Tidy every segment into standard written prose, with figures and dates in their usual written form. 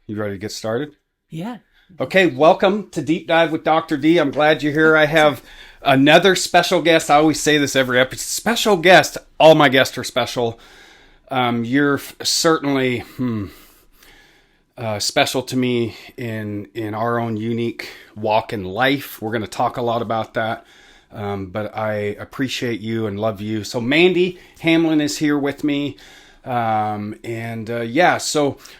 You ready to get started? Yeah. Okay, welcome to Deep Dive with Dr. D. I'm glad you're here. I have another special guest. I always say this every episode. Special guest. All my guests are special. You're certainly special to me in our own unique walk in life. We're going to talk a lot about that. But I appreciate you and love you. So Mandy Hamlin is here with me. So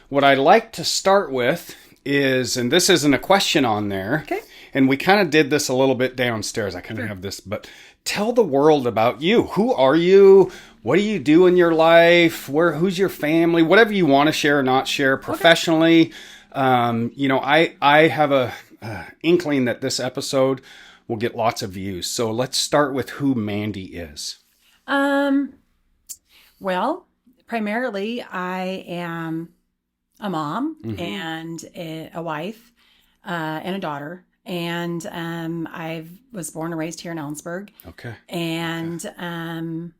what I like to start with is, and this isn't a question on there, Okay. and we kind of did this a little bit downstairs. I kind of have this, but tell the world about you. Who are you? What do you do in your life? Who's your family? Whatever you want to share or not share professionally. Okay. I have a inkling that this episode will get lots of views. So let's start with who Mandy is. Well, primarily I am a mom and a wife and a daughter. And I was born and raised here in Ellensburg. Okay. And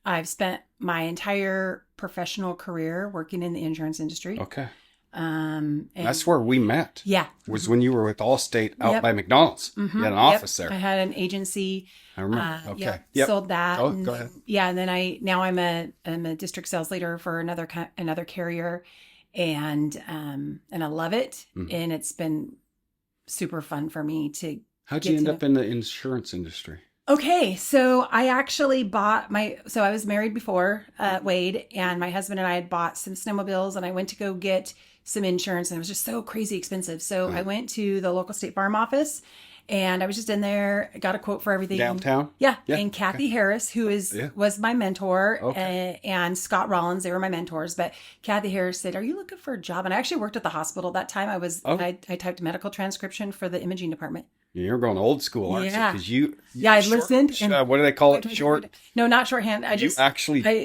I've spent my entire professional career working in the insurance industry. Okay. And that's where we met. Yeah. Was when you were with Allstate out by McDonald's. You had an office there. I had an agency. I remember. Okay. Sold that. Oh, go ahead. Yeah, and then I'm a district sales leader for another carrier, and I love it, and it's been super fun for me to. How'd you end up in the insurance industry? Okay, so I actually so I was married before Wade, and my husband and I had bought some snowmobiles, and I went to go get some insurance, and it was just so crazy expensive. So I went to the local State Farm office, and I was just in there, got a quote for everything. Downtown? Yeah. And Kathy Harris, who was my mentor, and Scott Rollins, they were my mentors. But Kathy Harris said, "Are you looking for a job?" And I actually worked at the hospital that time. I typed medical transcription for the imaging department. You're going old school, aren't you? Because I listened. What do they call it? Short? No, not shorthand. I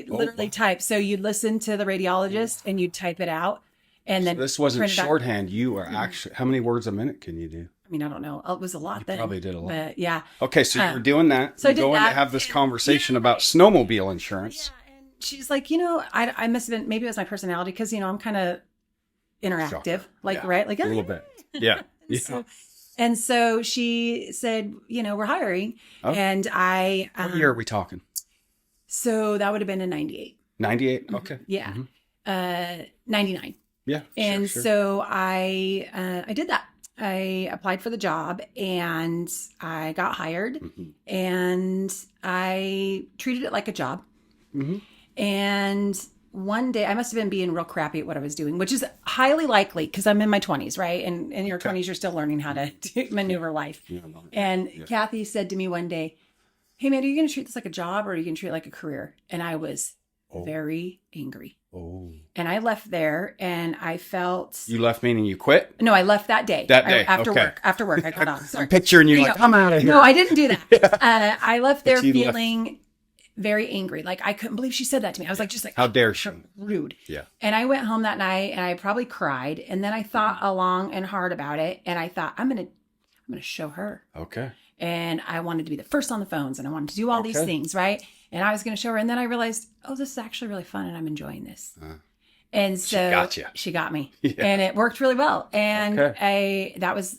literally type. So you'd listen to the radiologist and you'd type it out. And then this wasn't shorthand. You are actually, how many words a minute can you do? I mean, I don't know. It was a lot then. Probably did a lot. But yeah. Okay, so you were doing that. So I did going that. to have this conversation about snowmobile insurance. Yeah, and she's like, I must have been, maybe it was my personality because, I'm kind of interactive, right? Like a little bit. Yeah. So she said, we're hiring. Oh. And I... what year are we talking? So that would have been in 98. 98? Okay. Yeah. 99. Yeah. And sure. so I did that. I applied for the job and I got hired and I treated it like a job. And one day I must have been being real crappy at what I was doing, which is highly likely because I'm in my 20s, right? And in your 20s, you're still learning how to maneuver life. And Kathy said to me one day, "Hey, man, are you going to treat this like a job or are you going to treat it like a career?" And I was very angry. And I left there and I felt... You left meaning you quit? No, I left that day. After work, I got off. Sorry. I'm picturing you like, I'm out of here. No, I didn't do that. I left there feeling very angry. Like, I couldn't believe she said that to me. I was like, how dare she? Rude. Yeah. And I went home that night and I probably cried. And then I thought long and hard about it. And I thought, I'm going to show her. Okay. And I wanted to be the first on the phones and I wanted to do all these things, right? And I was going to show her. And then I realized, this is actually really fun and I'm enjoying this. And so she got me and it worked really well. And that was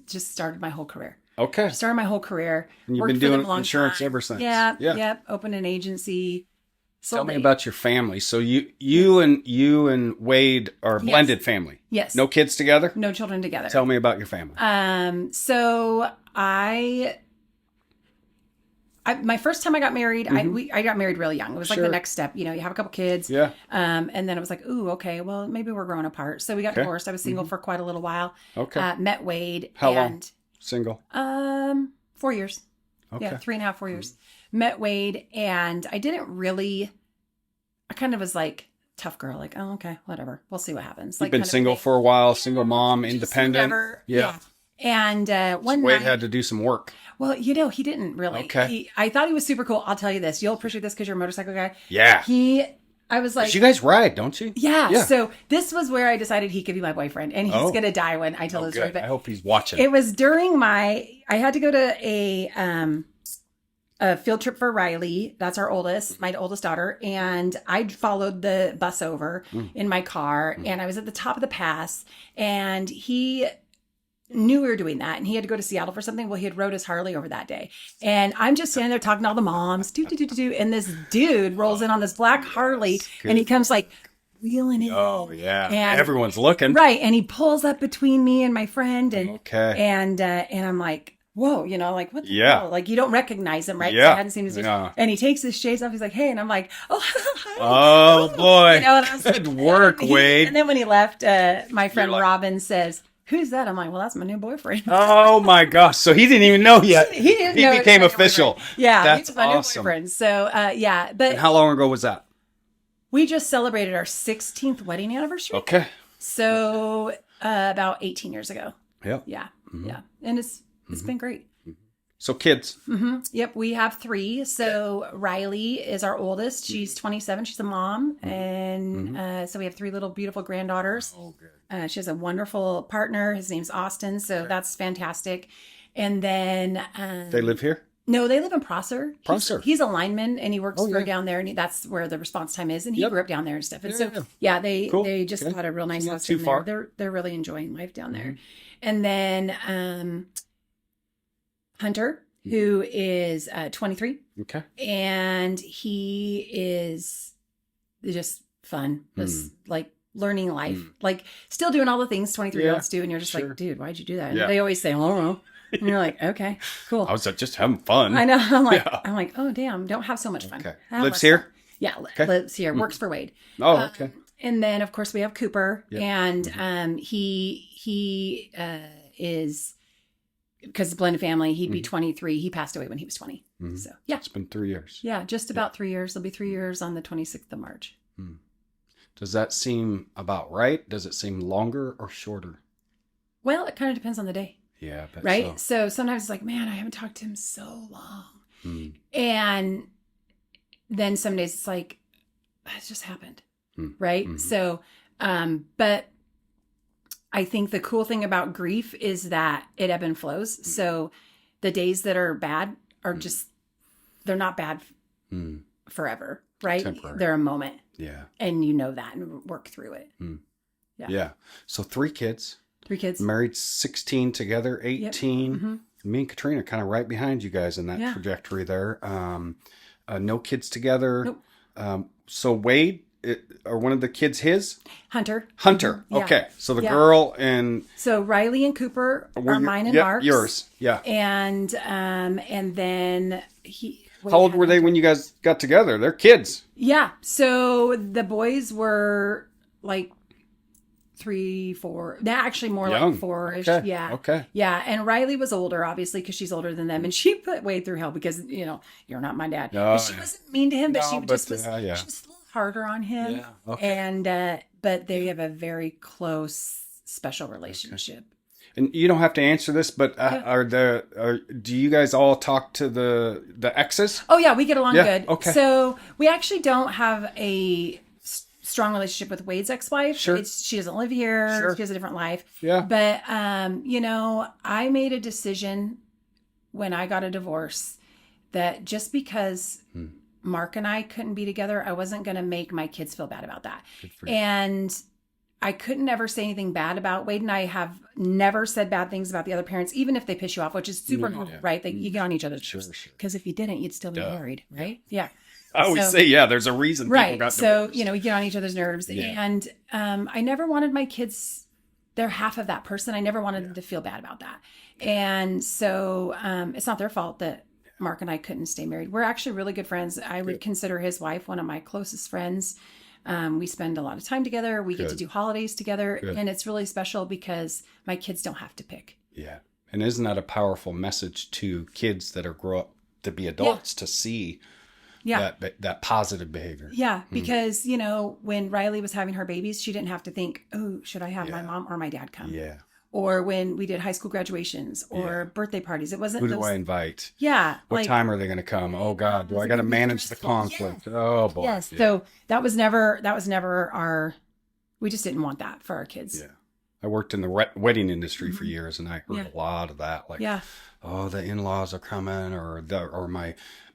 just started my whole career. Okay. Started my whole career. And you've been doing insurance ever since. Yeah. Yep. Opened an agency. Tell me about your family. So you and Wade are a blended family. Yes. No kids together? No children together. Tell me about your family. So my first time I got married, I got married really young. It was like the next step. You have a couple kids. Yeah. And then it was like, ooh, okay, well, maybe we're growing apart. So we got divorced. I was single for quite a little while. Okay. Met Wade. How long? Single? 4 years. Okay. Yeah, 3.5, 4 years. Met Wade, and I kind of was like, tough girl, like, oh, okay, whatever. We'll see what happens. You've been single for a while, single mom, independent. Yeah. And one Wade night, had to do some work. Well, he didn't really. Okay. I thought he was super cool. I'll tell you this. You'll appreciate this because you're a motorcycle guy. Yeah. I was like... You guys ride, don't you? Yeah. So this was where I decided he could be my boyfriend. And he's going to die when I tell this story. But I hope he's watching. It was during I had to go to a field trip for Riley. That's our oldest, my oldest daughter. And I followed the bus over in my car, and I was at the top of the pass, and he knew we were doing that, and he had to go to Seattle for something. Well, he had rode his Harley over that day, and I'm just standing there talking to all the moms, and this dude rolls in on this black Harley, and he comes like wheeling in. Oh yeah, and everyone's looking, right? And he pulls up between me and my friend, and okay, and I'm like, whoa, like what the Yeah. hell? Like you don't recognize him, right? Yeah. I hadn't seen his face. Yeah. And he takes his shades off. He's like, hey, and I'm like, oh, hi. oh boy, And I was good work, Wade. And then when he left, my friend like- Robin says, who's that? I'm like, well, that's my new boyfriend. Oh my gosh, so he didn't even know yet. He didn't know it was became my new official. boyfriend. Yeah, That's he's my awesome. new boyfriend. So yeah, but And how long ago was that? we just celebrated our 16th wedding anniversary. Okay. So about 18 years ago. Yeah. Yeah, yeah, and it's been great. So kids. Yep, we have 3. So Riley is our oldest. She's 27. She's a mom, and so we have 3 little beautiful granddaughters. Oh, good. She has a wonderful partner. His name's Austin, so that's fantastic. And then They live here. no, they live in Prosser. Prosser. He's a lineman, and he works Oh, for yeah. down there, and that's where the response time is. And he Yep. grew up down there and stuff. And Yeah, so yeah. yeah, they Cool. they just Okay. got a real nice Not house too in far. there. They're really enjoying life down there. And then Hunter, who is 23. Okay. And he is just fun, just like learning life, like still doing all the things 23-year-olds do. And you're just Sure. like, dude, why'd you do that? And Yeah. they always say, I don't know. And you're like, okay, cool. I was just having fun. I know. Yeah. I'm like, oh, damn, don't have so much fun. Okay. Have Lives less here? fun. Yeah. Okay. Lives here. Works for Wade. Oh, okay. And then of course we have Cooper, Yeah. and he is, because it's blended family, he'd be 23. He passed away when he was 20. So yeah. It's been 3 years. Yeah, just about 3 years. It'll be 3 years on the 26th of March. Does that seem about right? Does it seem longer or shorter? Well, it kind of depends on the day, Yeah, I bet right? so. So sometimes it's like, man, I haven't talked to him so long. Mm. And then some days it's like, it's just happened, right? Mhm. So, but I think the cool thing about grief is that it ebb and flows. So the days that are bad are just, they're not bad Mm. forever, right? Temporary. They're a moment, Yeah. and you know that and work through it. Yeah. So 3 kids, 3 kids. married 16 together, 18. Mhm. Me and Katrina kind of right behind you guys in that Yeah. trajectory there. No kids together. Nope. So Wade, are one of the kids his? Hunter. Hunter. Yeah. Okay. So the Yeah. girl and So Riley and Cooper were are your- mine and yeah, Mark's. yours. Yeah. And then How old were they when you guys got together? They're kids. Yeah. So the boys were like 3, 4. They're actually more Young. like 4-ish. Okay. Yeah. Okay. Yeah. And Riley was older, obviously, because she's older than them. And she put Wade through hell because, you're not my dad. No, And she wasn't mean to him, but No, she but, just was, yeah. she was a little harder on him. Yeah, okay. And, but they have a very close, special relationship. And you don't have to answer this, but do you guys all talk to the exes? Oh yeah, we get along Yeah, good. okay. So we actually don't have a strong relationship with Wade's ex-wife. Sure. She doesn't live here. Sure. She has a different life. Yeah. But I made a decision when I got a divorce that just because Mark and I couldn't be together, I wasn't going to make my kids feel bad about that. Good for you. And I couldn't ever say anything bad about Wade, and I have never said bad things about the other parents, even if they piss you off, which is super normal, right? That you get on each other's Sure, nerves. sure. Because if you didn't, you'd still be married, right? Yeah. I always So- say, yeah, there's a reason people Right. got So, divorced. we get on each other's nerves. Yeah. And I never wanted my kids, they're half of that person. I never wanted them to feel bad about that. And so it's not their fault that Mark and I couldn't stay married. We're actually really good friends. I would consider his wife one of my closest friends. We spend a lot of time together. We get to Good. do holidays together. Good. And it's really special because my kids don't have to pick. Yeah. And isn't that a powerful message to kids that are grow up to be adults to see Yeah. that positive behavior? Yeah, because, when Riley was having her babies, she didn't have to think, oh, should I have my mom or my dad come? Yeah. Or when we did high school graduations or birthday parties, it wasn't Who do those. I invite? Yeah. What time are they going to come? Oh God, do I got to manage the conflict? Oh boy. Yes. Yeah. So that was never we just didn't want that for our kids. Yeah. I worked in the wedding industry for years, and I heard a lot of that. Like, Yeah. oh, the in-laws are coming, or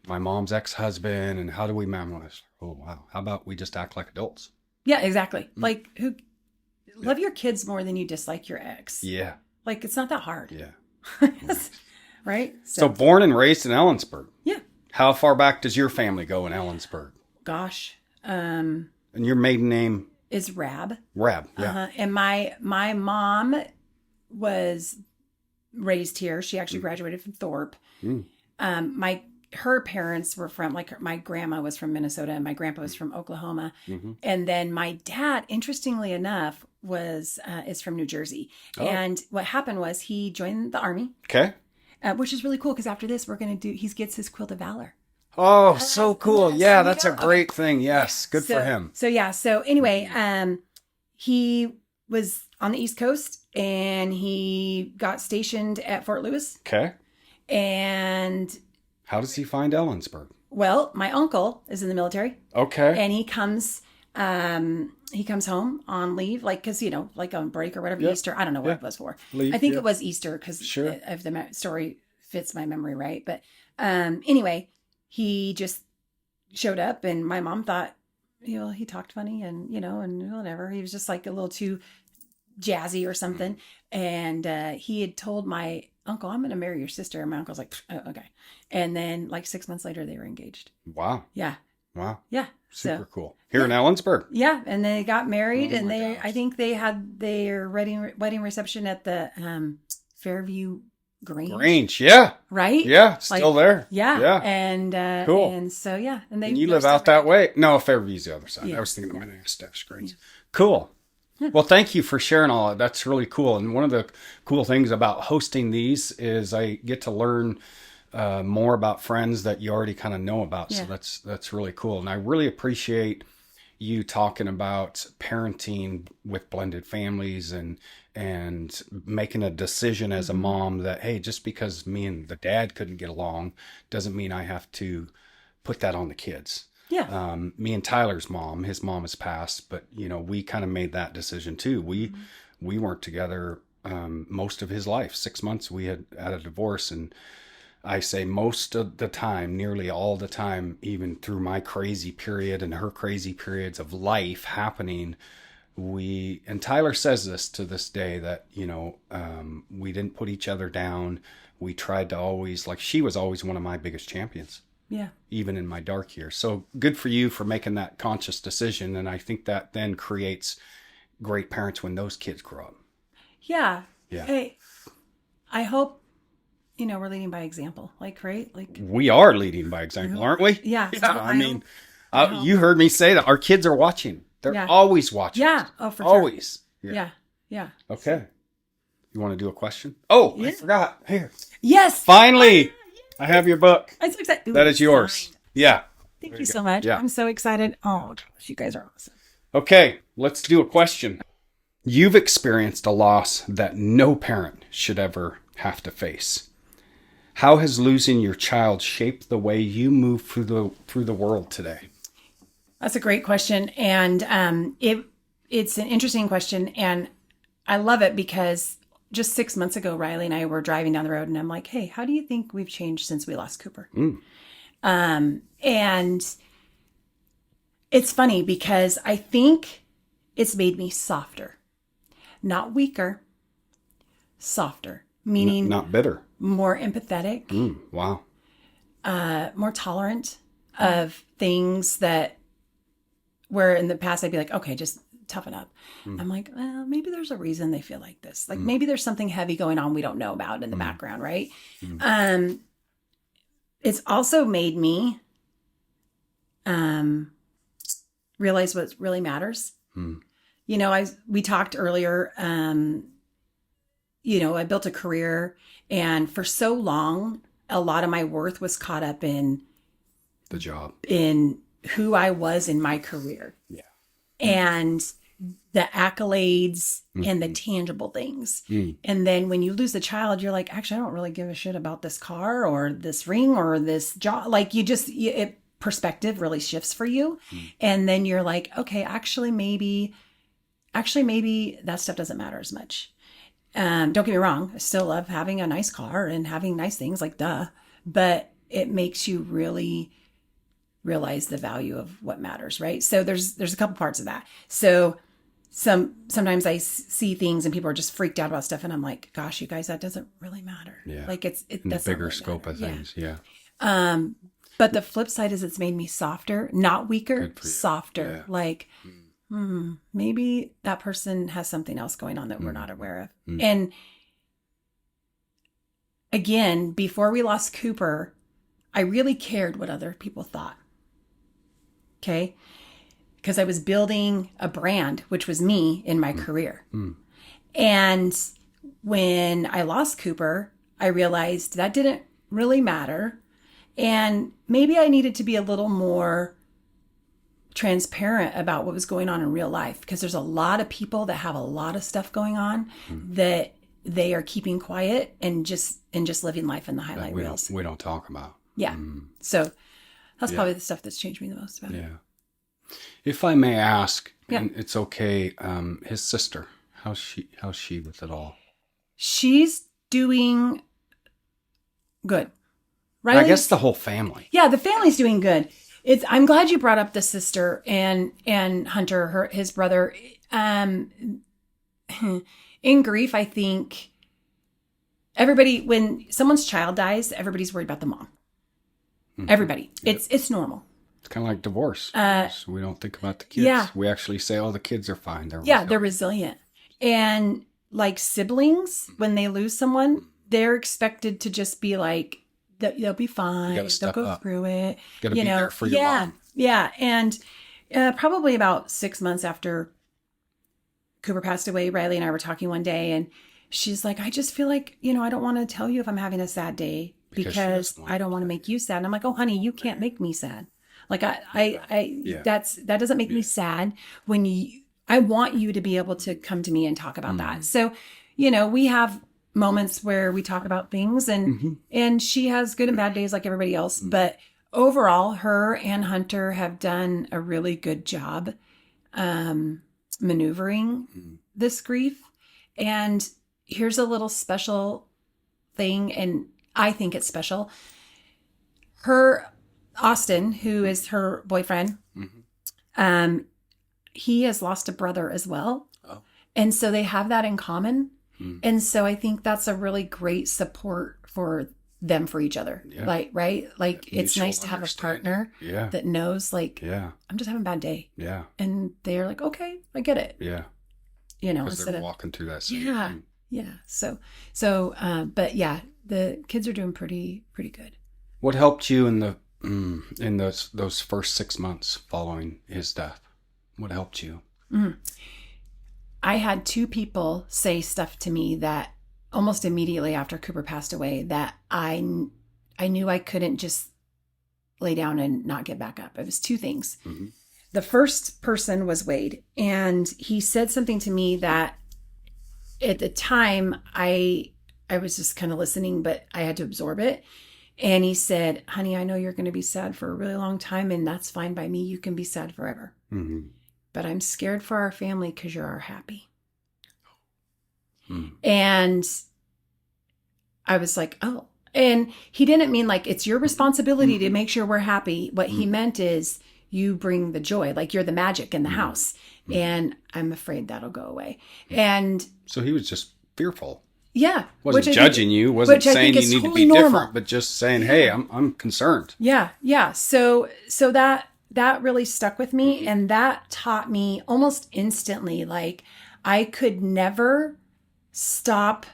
my mom's ex-husband, and how do we manage? Oh, wow. How about we just act like adults? Yeah, exactly. Like, love your kids more than you dislike your ex. Yeah. Like, it's not that hard. Yeah. Right? So born and raised in Ellensburg. Yeah. How far back does your family go in Ellensburg? Gosh. And your maiden name? Is Rab. Rab, yeah. And my mom was raised here. She actually graduated from Thorpe. Her parents were from, like, my grandma was from Minnesota and my grandpa was from Oklahoma. And then my dad, interestingly enough, is from New Jersey. Oh. And what happened was he joined the Army. Okay. Which is really cool because after this, he gets his Quilt of Valor. Oh, so cool. Yes, yeah, that's a great thing. Yes. Good for him. So anyway, he was on the East Coast and he got stationed at Fort Lewis. Okay. And how does he find Ellensburg? Well, my uncle is in the military. Okay. And he comes home on leave, like, cause like on break or whatever, Easter. I don't know what it was for. Leave, I think it was Easter because if the story fits my memory right. But anyway, he just showed up and my mom thought, he talked funny and, and whatever. He was just like a little too jazzy or something. And he had told my uncle, I'm going to marry your sister. And my uncle's like, oh, okay. And then like 6 months later, they were engaged. Wow. Yeah. Wow. Yeah. Super cool. Here in Ellensburg. Yeah. And they got married I think they had their wedding reception at the Fairview Grange. Yeah. Right? Yeah. Still there. Yeah. Yeah. And cool. And so, yeah. And you live out that way? No, Fairview's the other side. Yeah. I was thinking of Manifest Grange. Yeah. Cool. Well, thank you for sharing all that. That's really cool. And one of the cool things about hosting these is I get to learn more about friends that you already kind of know about. Yeah. So that's really cool. And I really appreciate you talking about parenting with blended families and making a decision as a mom that, hey, just because me and the dad couldn't get along doesn't mean I have to put that on the kids. Yeah. Me and Tyler's mom, his mom has passed, but we kind of made that decision too. We weren't together most of his life. 6 months we had a divorce, and I say most of the time, nearly all the time, even through my crazy period and her crazy periods of life happening, and Tyler says this to this day that, we didn't put each other down. We tried to always, like, she was always one of my biggest champions. Yeah. Even in my dark years. So good for you for making that conscious decision. And I think that then creates great parents when those kids grow up. Yeah. Yeah. Hey, I hope, we're leading by example. Like, right? Like, we are leading by example, aren't we? Yeah. You heard me say that our kids are watching. They're always watching. Yeah. Oh, for always. Sure. Yeah. Yeah. Okay. You want to do a question? Oh, yeah. I forgot. Here. Yes. Finally. I have your book. I'm so excited. That is yours. Signed. Yeah. Thank you so much. Yeah. I'm so excited. Oh, gosh, you guys are awesome. Okay, let's do a question. You've experienced a loss that no parent should ever have to face. How has losing your child shaped the way you move through the world today? That's a great question, and it's an interesting question, and I love it because just 6 months ago, Riley and I were driving down the road and I'm like, hey, how do you think we've changed since we lost Cooper? And it's funny because I think it's made me softer, not weaker, softer, meaning not bitter, more empathetic. Wow. More tolerant of things that where in the past I'd be like, okay, just toughen up. I'm like, well, maybe there's a reason they feel like this. Like maybe there's something heavy going on we don't know about in the background, right? It's also made me realize what really matters. We talked earlier, I built a career, and for so long, a lot of my worth was caught up in the job, in who I was in my career. Yeah. And the accolades and the tangible things. And then when you lose a child, you're like, actually, I don't really give a shit about this car or this ring or this job. Like perspective really shifts for you. And then you're like, okay, actually, maybe that stuff doesn't matter as much. Don't get me wrong. I still love having a nice car and having nice things, like duh. But it makes you really realize the value of what matters, right? So there's a couple parts of that. So sometimes I see things and people are just freaked out about stuff, and I'm like, gosh, you guys, that doesn't really matter. Yeah. Like in the bigger scope of things. Yeah. But the flip side is it's made me softer, not weaker, softer. Yeah. Like, maybe that person has something else going on that we're not aware of. And again, before we lost Cooper, I really cared what other people thought. Okay. Because I was building a brand, which was me in my career. And when I lost Cooper, I realized that didn't really matter. And maybe I needed to be a little more transparent about what was going on in real life, because there's a lot of people that have a lot of stuff going on that they are keeping quiet and just living life in the highlight reels. We don't talk about. Yeah. So that's probably the stuff that's changed me the most about it. Yeah. If I may ask, and it's okay, his sister, how's she with it all? She's doing good. Right? I guess the whole family. Yeah, the family's doing good. I'm glad you brought up the sister and Hunter, his brother. In grief, I think everybody, when someone's child dies, everybody's worried about the mom. Everybody. Yep. It's normal. It's kind of like divorce. So we don't think about the kids. Yeah. We actually say, oh, the kids are fine. They're resilient. And like siblings, when they lose someone, they're expected to just be like, they'll be fine. They'll go through it. Got to be there for your mom. Yeah. And probably about 6 months after Cooper passed away, Riley and I were talking one day, and she's like, I just feel like, I don't want to tell you if I'm having a sad day because I don't want to make you sad. And I'm like, oh, honey, you can't make me sad. Like that doesn't make me sad I want you to be able to come to me and talk about that. So, we have moments where we talk about things, and she has good and bad days like everybody else. But overall, her and Hunter have done a really good job maneuvering this grief. And here's a little special thing, and I think it's special. Austin, who is her boyfriend, he has lost a brother as well. Oh. And so they have that in common. And so I think that's a really great support for them, for each other. Yeah. Right? Like it's nice to have a partner that knows, like, I'm just having a bad day. Yeah. And they're like, okay, I get it. Yeah. Because they're walking through that same thing. Yeah. So, but yeah, the kids are doing pretty good. What helped you in those first 6 months following his death? What helped you? I had 2 people say stuff to me that almost immediately after Cooper passed away that I knew I couldn't just lay down and not get back up. It was 2 things. The first person was Wade, and he said something to me that at the time I was just kind of listening, but I had to absorb it. And he said, honey, I know you're going to be sad for a really long time, and that's fine by me. You can be sad forever. But I'm scared for our family because you're our happy. And I was like, oh. And he didn't mean like it's your responsibility to make sure we're happy. What he meant is you bring the joy, like you're the magic in the house. And I'm afraid that'll go away. And so he was just fearful. Yeah. Wasn't judging you, wasn't saying you need to be different, but just saying, hey, I'm concerned. Yeah. So that really stuck with me. And that taught me almost instantly, like I could never stop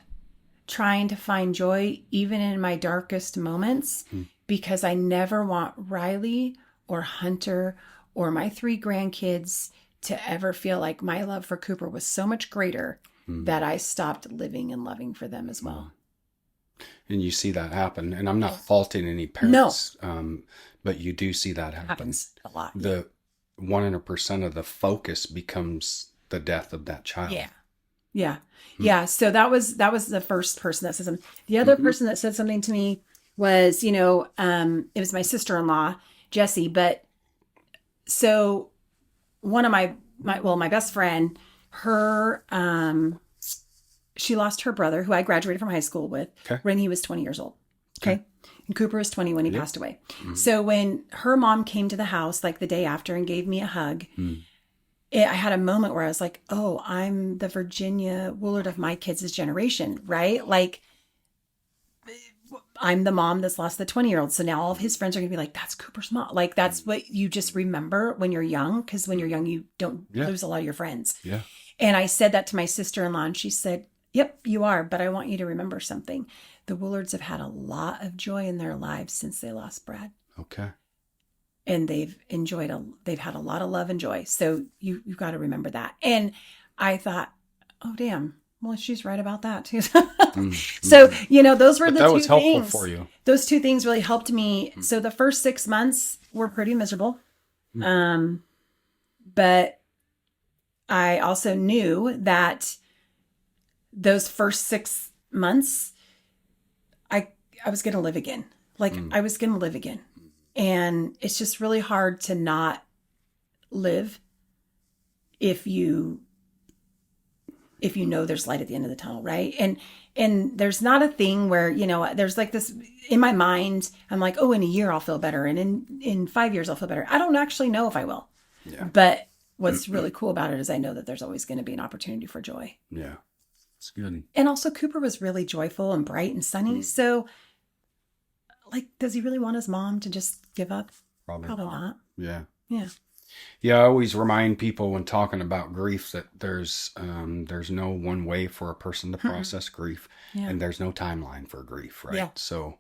trying to find joy, even in my darkest moments, because I never want Riley or Hunter or my 3 grandkids to ever feel like my love for Cooper was so much greater that I stopped living and loving for them as well. And you see that happen. And I'm not faulting any parents, but you do see that happen. Happens a lot. The 100% of the focus becomes the death of that child. Yeah. So that was the first person that said something. The other person that said something to me was, it was my sister-in-law, Jessie. But so one of my best friend, her, she lost her brother, who I graduated from high school with when he was 20 years old. Okay. And Cooper was 20 when he passed away. So when her mom came to the house like the day after and gave me a hug, I had a moment where I was like, oh, I'm the Virginia Woolard of my kids' generation, right? Like, I'm the mom that's lost the 20-year-old. So now all of his friends are going to be like, that's Cooper's mom. Like, that's what you just remember when you're young. Because when you're young, you don't lose a lot of your friends. Yeah. And I said that to my sister-in-law, and she said, yep, you are. But I want you to remember something. The Woolards have had a lot of joy in their lives since they lost Brad. Okay. And they've had a lot of love and joy. So you've got to remember that. And I thought, oh, damn. Well, she's right about that too. So, those were the two things. That was helpful for you. Those two things really helped me. So the first 6 months were pretty miserable. But I also knew that those first 6 months, I was going to live again. I was going to live again. And it's just really hard to not live if you know there's light at the end of the tunnel, right? And there's not a thing where, there's like this in my mind, I'm like, oh, in a year I'll feel better. And in 5 years I'll feel better. I don't actually know if I will. Yeah. But what's really cool about it is I know that there's always going to be an opportunity for joy. Yeah. It's good. And also Cooper was really joyful and bright and sunny. So does he really want his mom to just give up? Probably not. Yeah. Yeah. Yeah, I always remind people when talking about grief that there's no one way for a person to process grief, and there's no timeline for grief, right? Yeah. So,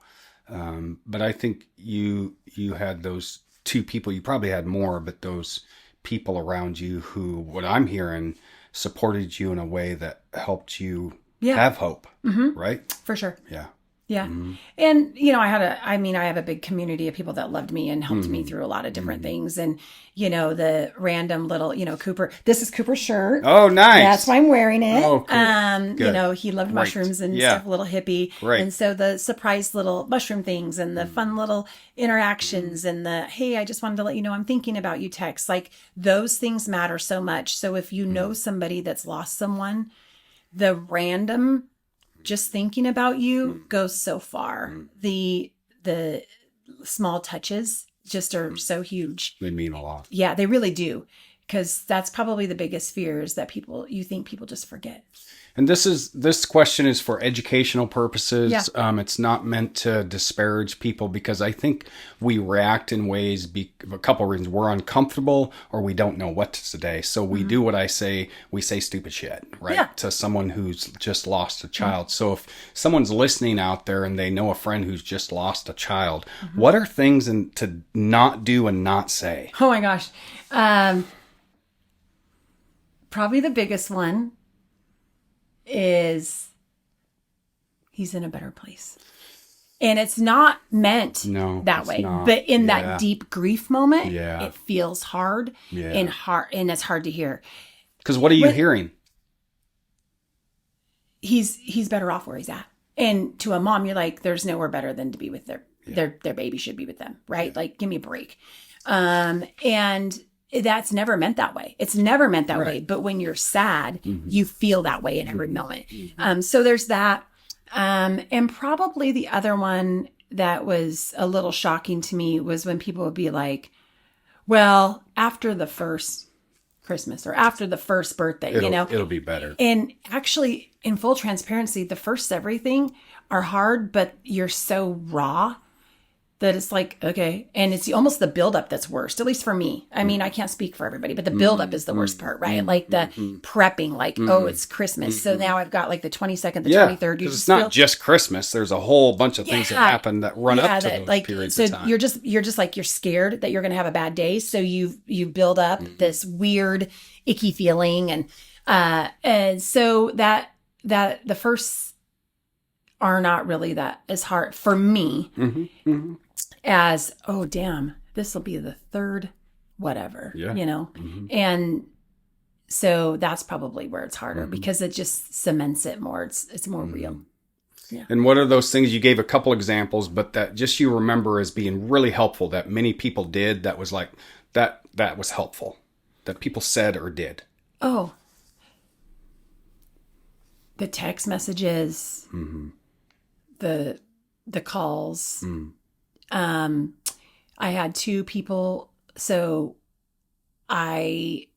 but I think you had those two people. You probably had more, but those people around you who, what I'm hearing, supported you in a way that helped you have hope, right? For sure. Yeah. Yeah. And, I have a big community of people that loved me and helped me through a lot of different things. And, the random little, Cooper, this is Cooper's shirt. Oh, nice. That's why I'm wearing it. Oh, cool. Good. He loved mushrooms and stuff, a little hippie. Right. And so the surprise little mushroom things and the fun little interactions and the, hey, I just wanted to let you know I'm thinking about you texts. Like those things matter so much. So if you know somebody that's lost someone, the random just thinking about you goes so far. The small touches just are so huge. They mean a lot. Yeah, they really do. Because that's probably the biggest fear is that you think people just forget. And this question is for educational purposes. Yeah. It's not meant to disparage people because I think we react in ways, a couple of reasons. We're uncomfortable or we don't know what to say. So we do what I say, we say stupid shit, right? To someone who's just lost a child. So if someone's listening out there and they know a friend who's just lost a child, what are things to not do and not say? Oh my gosh. Probably the biggest one is he's in a better place. And it's not meant that way. Not. But in that deep grief moment, it feels hard and it's hard to hear. Because what are you hearing? He's better off where he's at. And to a mom, you're like, there's nowhere better than to be with their baby should be with them, right? Like, give me a break. And that's never meant that way. It's never meant that way. But when you're sad, you feel that way in every moment. So there's that. And probably the other one that was a little shocking to me was when people would be like, well, after the first Christmas or after the first birthday, it'll be better. And actually, in full transparency, the first everything are hard, but you're so raw that it's like, okay. And it's almost the buildup that's worst, at least for me. I mean, I can't speak for everybody, but the buildup is the worst part, right? Like the prepping, like, oh, it's Christmas. So now I've got like the 22nd, the 23rd. Because it's not just Christmas. There's a whole bunch of things that happen that run up to those periods of time. So you're just like, you're scared that you're going to have a bad day. So you build up this weird, icky feeling. And so that the first are not really that as hard for me as, oh, damn, this will be the third, whatever, And so that's probably where it's harder because it just cements it more. It's more real. Yeah. And what are those things? You gave a couple examples, but that just you remember as being really helpful that many people did that was like, that was helpful, that people said or did. Oh, the text messages, the calls, I had 2 people. So we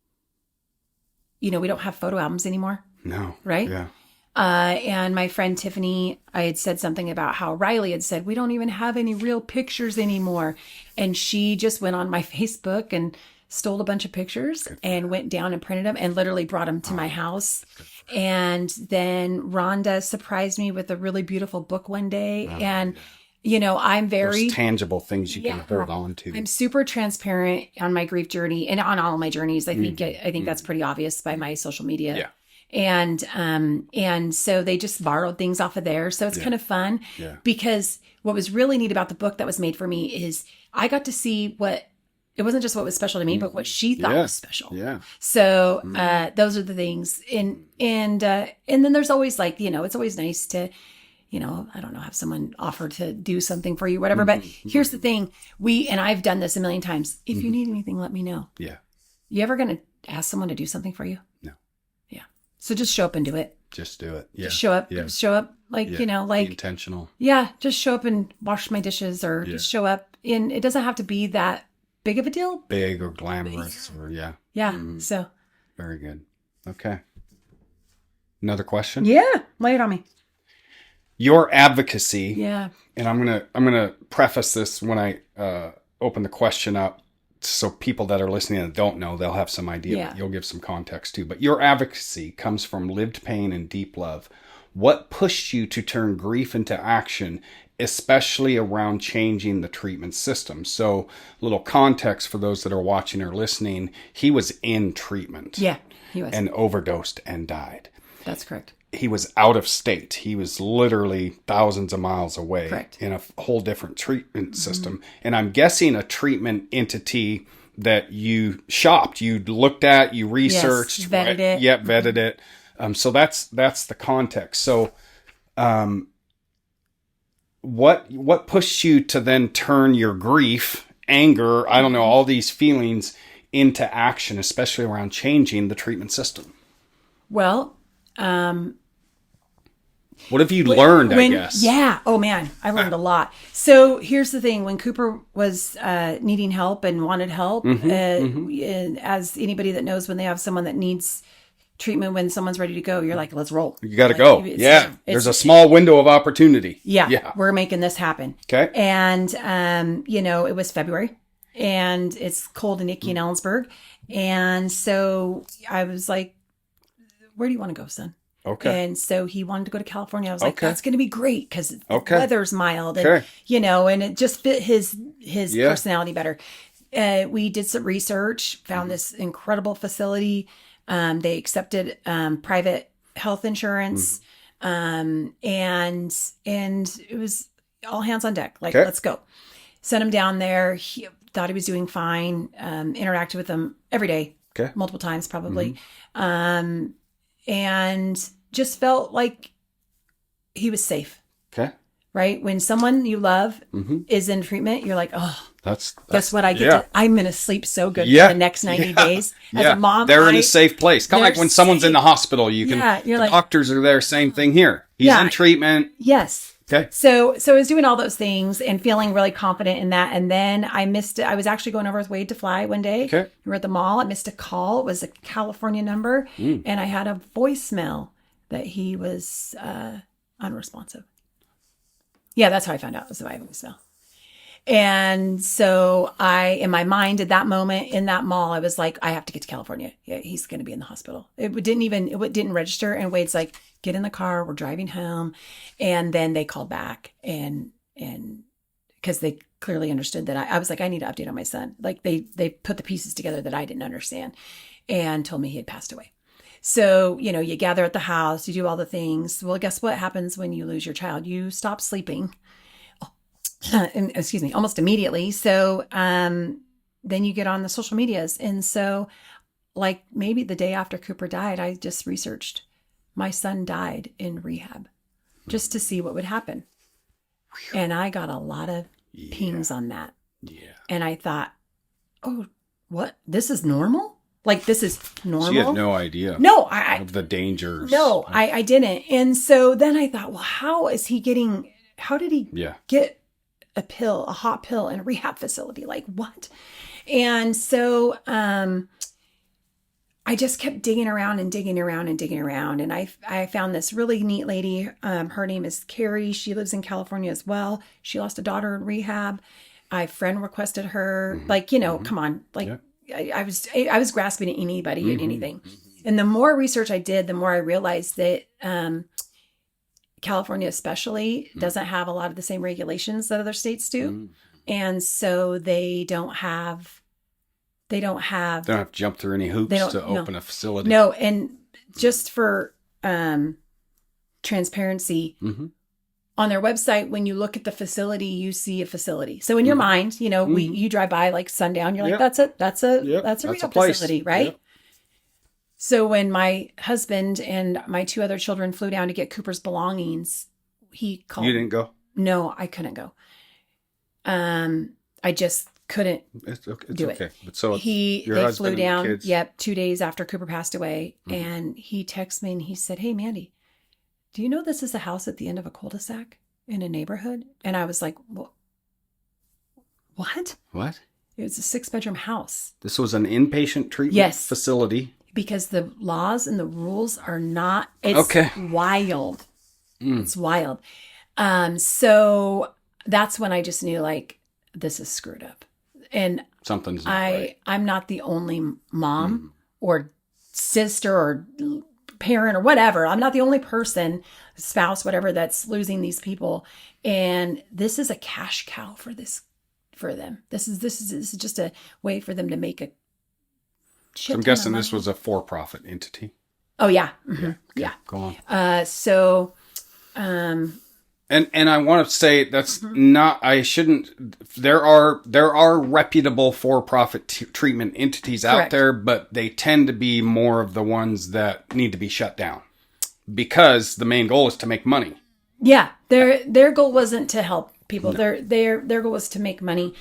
don't have photo albums anymore. No. Right? Yeah. And my friend Tiffany, I had said something about how Riley had said, we don't even have any real pictures anymore. And she just went on my Facebook and stole a bunch of pictures and went down and printed them and literally brought them to my house. And then Rhonda surprised me with a really beautiful book one day. I'm very Those tangible things you can hold on to. I'm super transparent on my grief journey and on all my journeys. I think that's pretty obvious by my social media. Yeah. And so they just borrowed things off of there. So it's kind of fun because what was really neat about the book that was made for me is I got to see it wasn't just what was special to me, but what she thought was special. Yeah. So, those are the things. And then there's always it's always nice to, I don't know, have someone offer to do something for you, whatever. But here's the thing. And I've done this a million times. If you need anything, let me know. Yeah. You ever going to ask someone to do something for you? No. Yeah. So just show up and do it. Just do it. Yeah. Just show up. Yeah. Show up. Be intentional. Yeah. Just show up and wash my dishes or just show up. And it doesn't have to be that big of a deal. Big or glamorous or Yeah. So. Very good. Okay. Another question? Yeah. Lay it on me. Your advocacy. Yeah. And I'm gonna preface this when I open the question up, so people that are listening that don't know, they'll have some idea. Yeah. But you'll give some context too. But your advocacy comes from lived pain and deep love. What pushed you to turn grief into action, especially around changing the treatment system? So, little context for those that are watching or listening. He was in treatment. Yeah, he was. And overdosed and died. That's correct. He was out of state. He was literally thousands of miles away. Correct. In a whole different treatment system. And I'm guessing a treatment entity that you shopped, you looked at, you researched. Yes, vetted it. Yep, vetted it. So that's the context. So what pushed you to then turn your grief, anger, I don't know, all these feelings into action, especially around changing the treatment system? Well, what have you learned, I guess? Yeah. Oh, man. I learned a lot. So here's the thing. When Cooper was needing help and wanted help, as anybody that knows when they have someone that needs treatment, when someone's ready to go, you're like, let's roll. You got to go. Yeah. There's a small window of opportunity. Yeah. We're making this happen. Okay. And, it was February and it's cold and icky in Ellensburg. And so I was like, where do you want to go, son? Okay. And so he wanted to go to California. I was like, that's going to be great because the weather's mild and, and it just fit his personality better. We did some research, found this incredible facility. They accepted private health insurance. And it was all hands on deck. Like, let's go. Sent him down there. He thought he was doing fine. Interacted with him every day. Multiple times probably. And just felt like he was safe. Okay. Right? When someone you love is in treatment, you're like, oh, that's what I get. I'm going to sleep so good for the next 90 days. As a mom, they're in a safe place. Kind of like when someone's in the hospital, you can, the doctors are there, same thing here. He's in treatment. Yes. Okay. So I was doing all those things and feeling really confident in that. And then I missed it. I was actually going over with Wade to fly one day. Okay. We were at the mall. I missed a call. It was a California number. And I had a voicemail that he was unresponsive. Yeah, that's how I found out. It was by voicemail. And so in my mind at that moment in that mall, I was like, I have to get to California. Yeah, he's going to be in the hospital. It didn't register. And Wade's like, get in the car. We're driving home. And then they called back and because they clearly understood that I was like, I need to update on my son. Like they put the pieces together that I didn't understand and told me he had passed away. So, you gather at the house, you do all the things. Well, guess what happens when you lose your child? You stop sleeping. Almost immediately. So, then you get on the social medias. And so like maybe the day after Cooper died, I just researched my son died in rehab just to see what would happen. And I got a lot of pings on that. Yeah. And I thought, oh, what? This is normal? Like, this is normal? So you had no idea. No, of the dangers. No, I didn't. And so then I thought, well, how did he get a hot pill in a rehab facility. Like what? And so, I just kept digging around and digging around and digging around. And I found this really neat lady. Her name is Carrie. She lives in California as well. She lost a daughter in rehab. I friend requested her, like, come on, like I was grasping at anybody and anything. And the more research I did, the more I realized that, California especially doesn't have a lot of the same regulations that other states do. And so they don't have to jump through any hoops to open a facility. No, and just for transparency, on their website, when you look at the facility, you see a facility. So in your mind, you drive by like sundown, you're like, that's a rehab facility, right? Yep. So when my husband and my 2 other children flew down to get Cooper's belongings, he called. You didn't go? No, I couldn't go. I just couldn't do it. But so they flew down. 2 days after Cooper passed away, and he texted me and he said, "Hey, Mandy, do you know this is a house at the end of a cul-de-sac in a neighborhood?" And I was like, "What? What? It was a 6-bedroom house. This was an inpatient treatment facility." Because the laws and the rules are not. It's wild. It's wild. So that's when I just knew, like, this is screwed up. And something's not right. I'm not the only mom or sister or parent or whatever. I'm not the only person, spouse, whatever, that's losing these people. And this is a cash cow for them. This is just a way for them to make a shit. So I'm guessing this was a for-profit entity. Oh yeah. Yeah. Go on. And I want to say that's not, I shouldn't, there are reputable for-profit treatment entities out there, but they tend to be more of the ones that need to be shut down because the main goal is to make money. Yeah. Their goal wasn't to help people. No. Their goal was to make money.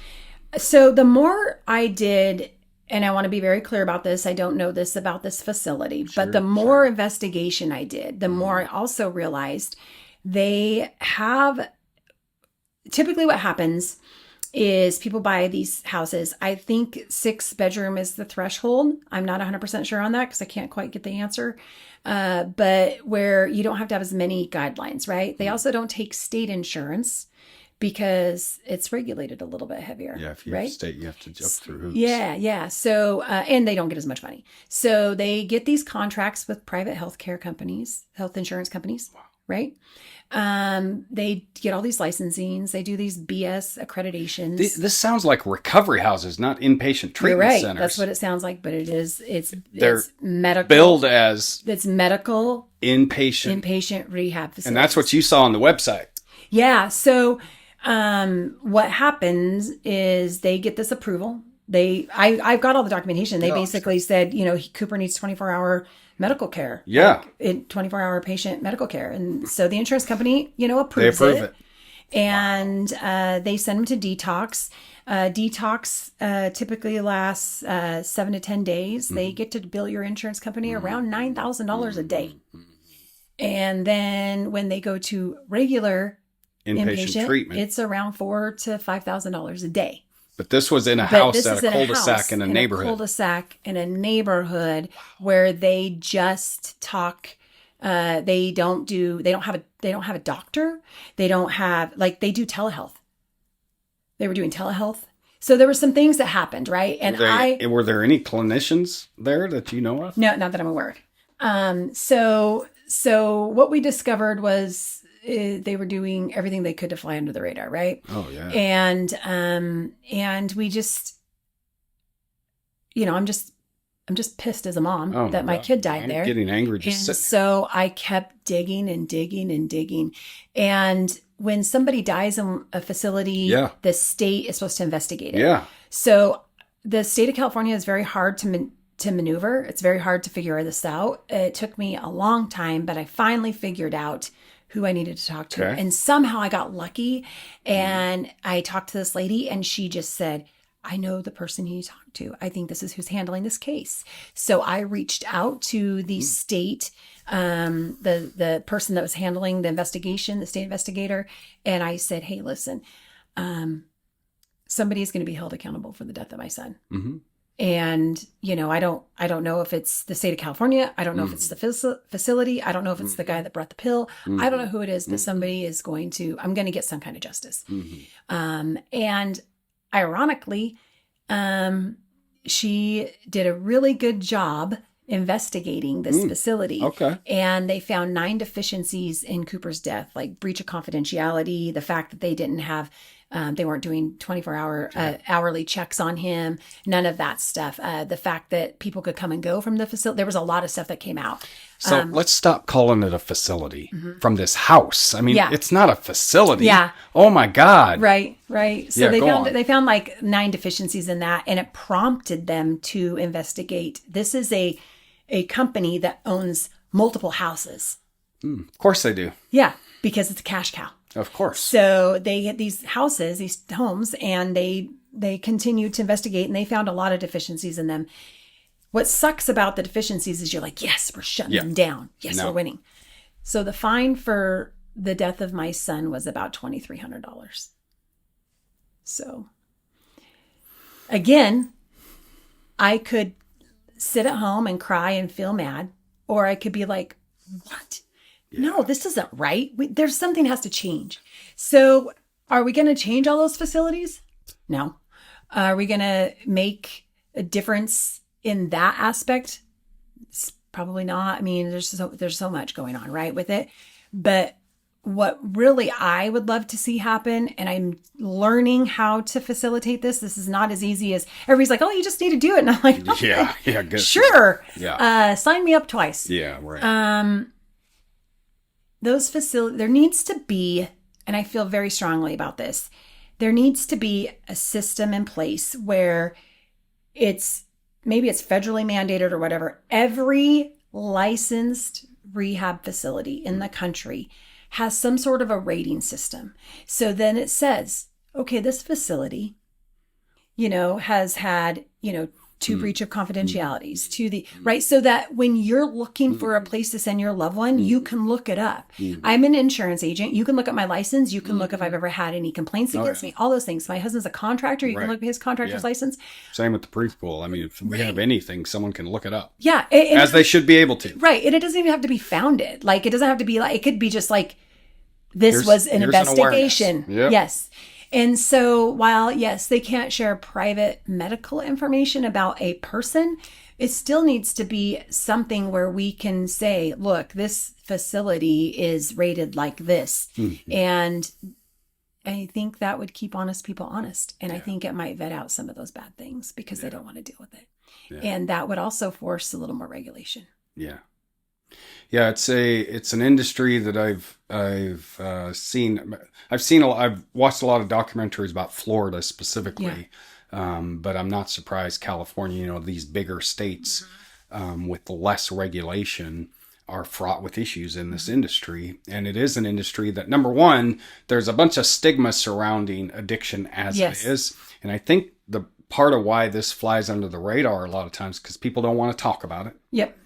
So the more I did, and I want to be very clear about this, I don't know this about this facility, but the more investigation I did, the more I also realized they have, typically what happens is people buy these houses. I think 6-bedroom is the threshold. I'm not 100% sure on that because I can't quite get the answer. But where you don't have to have as many guidelines, right? They also don't take state insurance because it's regulated a little bit heavier. Yeah, if you have state, you have to jump through hoops. Yeah. So, and they don't get as much money. So they get these contracts with private healthcare companies, health insurance companies. Wow. Right? They get all these licensings. They do these BS accreditations. This sounds like recovery houses, not inpatient treatment You're right. centers. That's what it sounds like, but it is. It's medical. Billed as it's medical inpatient rehab facilities. And that's what you saw on the website. Yeah. So what happens is they get this approval. I've got all the documentation. They basically said, Cooper needs 24-hour medical care. Yeah. 24-hour patient medical care. And so the insurance company, approves they approve it. And they send them to detox. Detox typically lasts 7 to 10 days. They get to bill your insurance company around $9,000 a day. And then when they go to regular inpatient treatment, it's around $4,000 to $5,000 a day. But this was in a house at a cul-de-sac in a neighborhood. Cul-de-sac in a neighborhood where they just talk. They don't have a doctor. They don't have, they do telehealth. They were doing telehealth. So there were some things that happened, right? And were there any clinicians there that you know of? No, not that I'm aware of. So what we discovered was they were doing everything they could to fly under the radar, right? Oh yeah. And we just, I'm just pissed as a mom that my kid died there. Getting angry. And so I kept digging and digging and digging. And when somebody dies in a facility, the state is supposed to investigate it. Yeah. So the state of California is very hard to maneuver. It's very hard to figure this out. It took me a long time, but I finally figured out who I needed to talk to. Okay. And somehow I got lucky and I talked to this lady and she just said, I know the person you need to talk to. I think this is who's handling this case. So I reached out to the state, the person that was handling the investigation, the state investigator. And I said, hey, listen, somebody is going to be held accountable for the death of my son. Mm-hmm. And, I don't know if it's the state of California. I don't know if it's the facility. I don't know if it's the guy that brought the pill. I don't know who it is, but somebody is I'm going to get some kind of justice. And ironically, she did a really good job investigating this facility. Okay. And they found 9 deficiencies in Cooper's death, like breach of confidentiality, the fact that they didn't have, they weren't doing 24-hour hourly checks on him, none of that stuff. The fact that people could come and go from the facility. There was a lot of stuff that came out. So let's stop calling it a facility from this house. I mean, it's not a facility. Yeah. Oh my God. Right. So they found like 9 deficiencies in that, and it prompted them to investigate. This is a company that owns multiple houses. Of course they do. Yeah, because it's a cash cow. Of course. So they get these houses, these homes, and they continued to investigate, and they found a lot of deficiencies in them. What sucks about the deficiencies is you're like, yes, we're shutting them down. Yes, we're winning. So the fine for the death of my son was about $2,300. So again, I could sit at home and cry and feel mad, or I could be like, what? No, this isn't right. There's something has to change. So are we going to change all those facilities? No. Are we going to make a difference in that aspect? Probably not. I mean, there's so much going on, right, with it. But what really I would love to see happen, and I'm learning how to facilitate this. This is not as easy as everybody's like, oh, you just need to do it. And I'm like, okay, good. Sure. Yeah. Sign me up twice. Yeah, right. Those facilities, there needs to be, and I feel very strongly about this, there needs to be a system in place where maybe it's federally mandated or whatever. Every licensed rehab facility in the country has some sort of a rating system. So then it says, okay, this facility, has had, 2 breach of confidentialities to the right. So that when you're looking for a place to send your loved one, you can look it up. I'm an insurance agent. You can look at my license. You can look if I've ever had any complaints against me, all those things. My husband's a contractor. You can look at his contractor's license. Same with the preschool. I mean, if we have anything, someone can look it up. Yeah. As they should be able to. Right. And it doesn't even have to be founded. Like, it doesn't have to be like, it could be just like, this was an investigation. Yep. Yes. And so while, yes, they can't share private medical information about a person, it still needs to be something where we can say, look, this facility is rated like this. And I think that would keep honest people honest. And I think it might vet out some of those bad things because they don't want to deal with it. And that would also force a little more regulation. Yeah. Yeah, it's an industry that I've seen. I've watched a lot of documentaries about Florida specifically, but I'm not surprised California. These bigger states with less regulation are fraught with issues in this industry, and it is an industry that, number one, there's a bunch of stigma surrounding addiction as it is, and I think the part of why this flies under the radar a lot of times because people don't want to talk about it. Yep.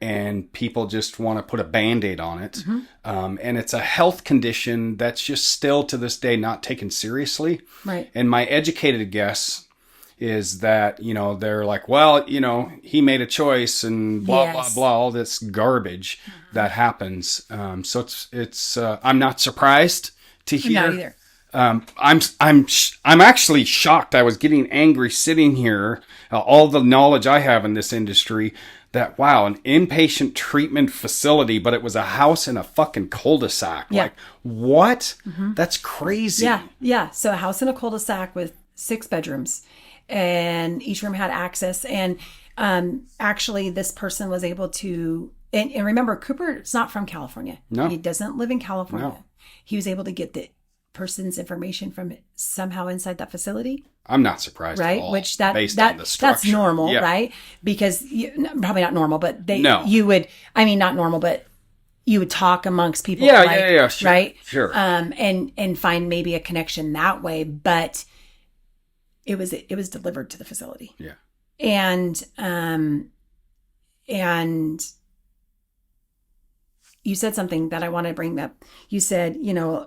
And people just want to put a Band-Aid on it. And it's a health condition that's just still to this day not taken seriously. Right. And my educated guess is that, they're like, well, he made a choice and blah, blah, blah, all this garbage that happens. So it's I'm not surprised to hear. I'm not either. I'm actually shocked. I was getting angry sitting here, all the knowledge I have in this industry, that, wow, an inpatient treatment facility, but it was a house in a fucking cul-de-sac. Yeah. Like, what? That's crazy. Yeah. Yeah. So a house in a cul-de-sac with 6 bedrooms, and each room had access. And actually, this person was able to, and remember, Cooper's not from California. No. He doesn't live in California. No. He was able to get the person's information from somehow inside that facility. I'm not surprised right? at all. Which on the structure. That's normal, right? Because probably not normal, but you would, not normal, but you would talk amongst people. Yeah, sure, right? Sure. And find maybe a connection that way, but it was delivered to the facility. Yeah. And you said something that I want to bring up. You said,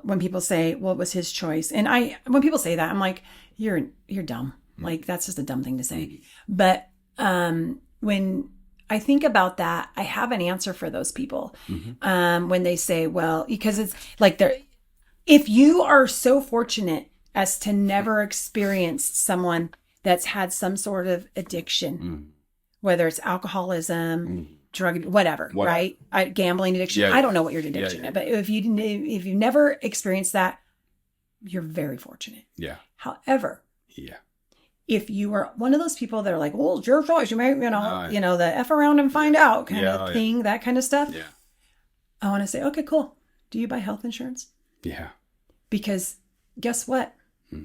when people say, well, it was his choice. And when people say that, I'm like, you're dumb. Like, that's just a dumb thing to say. But when I think about that, I have an answer for those people. When they say, well, because it's like if you are so fortunate as to never experience someone that's had some sort of addiction, whether it's alcoholism, drug, whatever, right? Gambling addiction. I don't know what your addiction is, but if you never experienced that, you're very fortunate. Yeah. However, if you are one of those people that are like, well, it's your choice, you may, the F around and find out kind of thing, that kind of stuff. Yeah. I want to say, okay, cool. Do you buy health insurance? Yeah. Because guess what?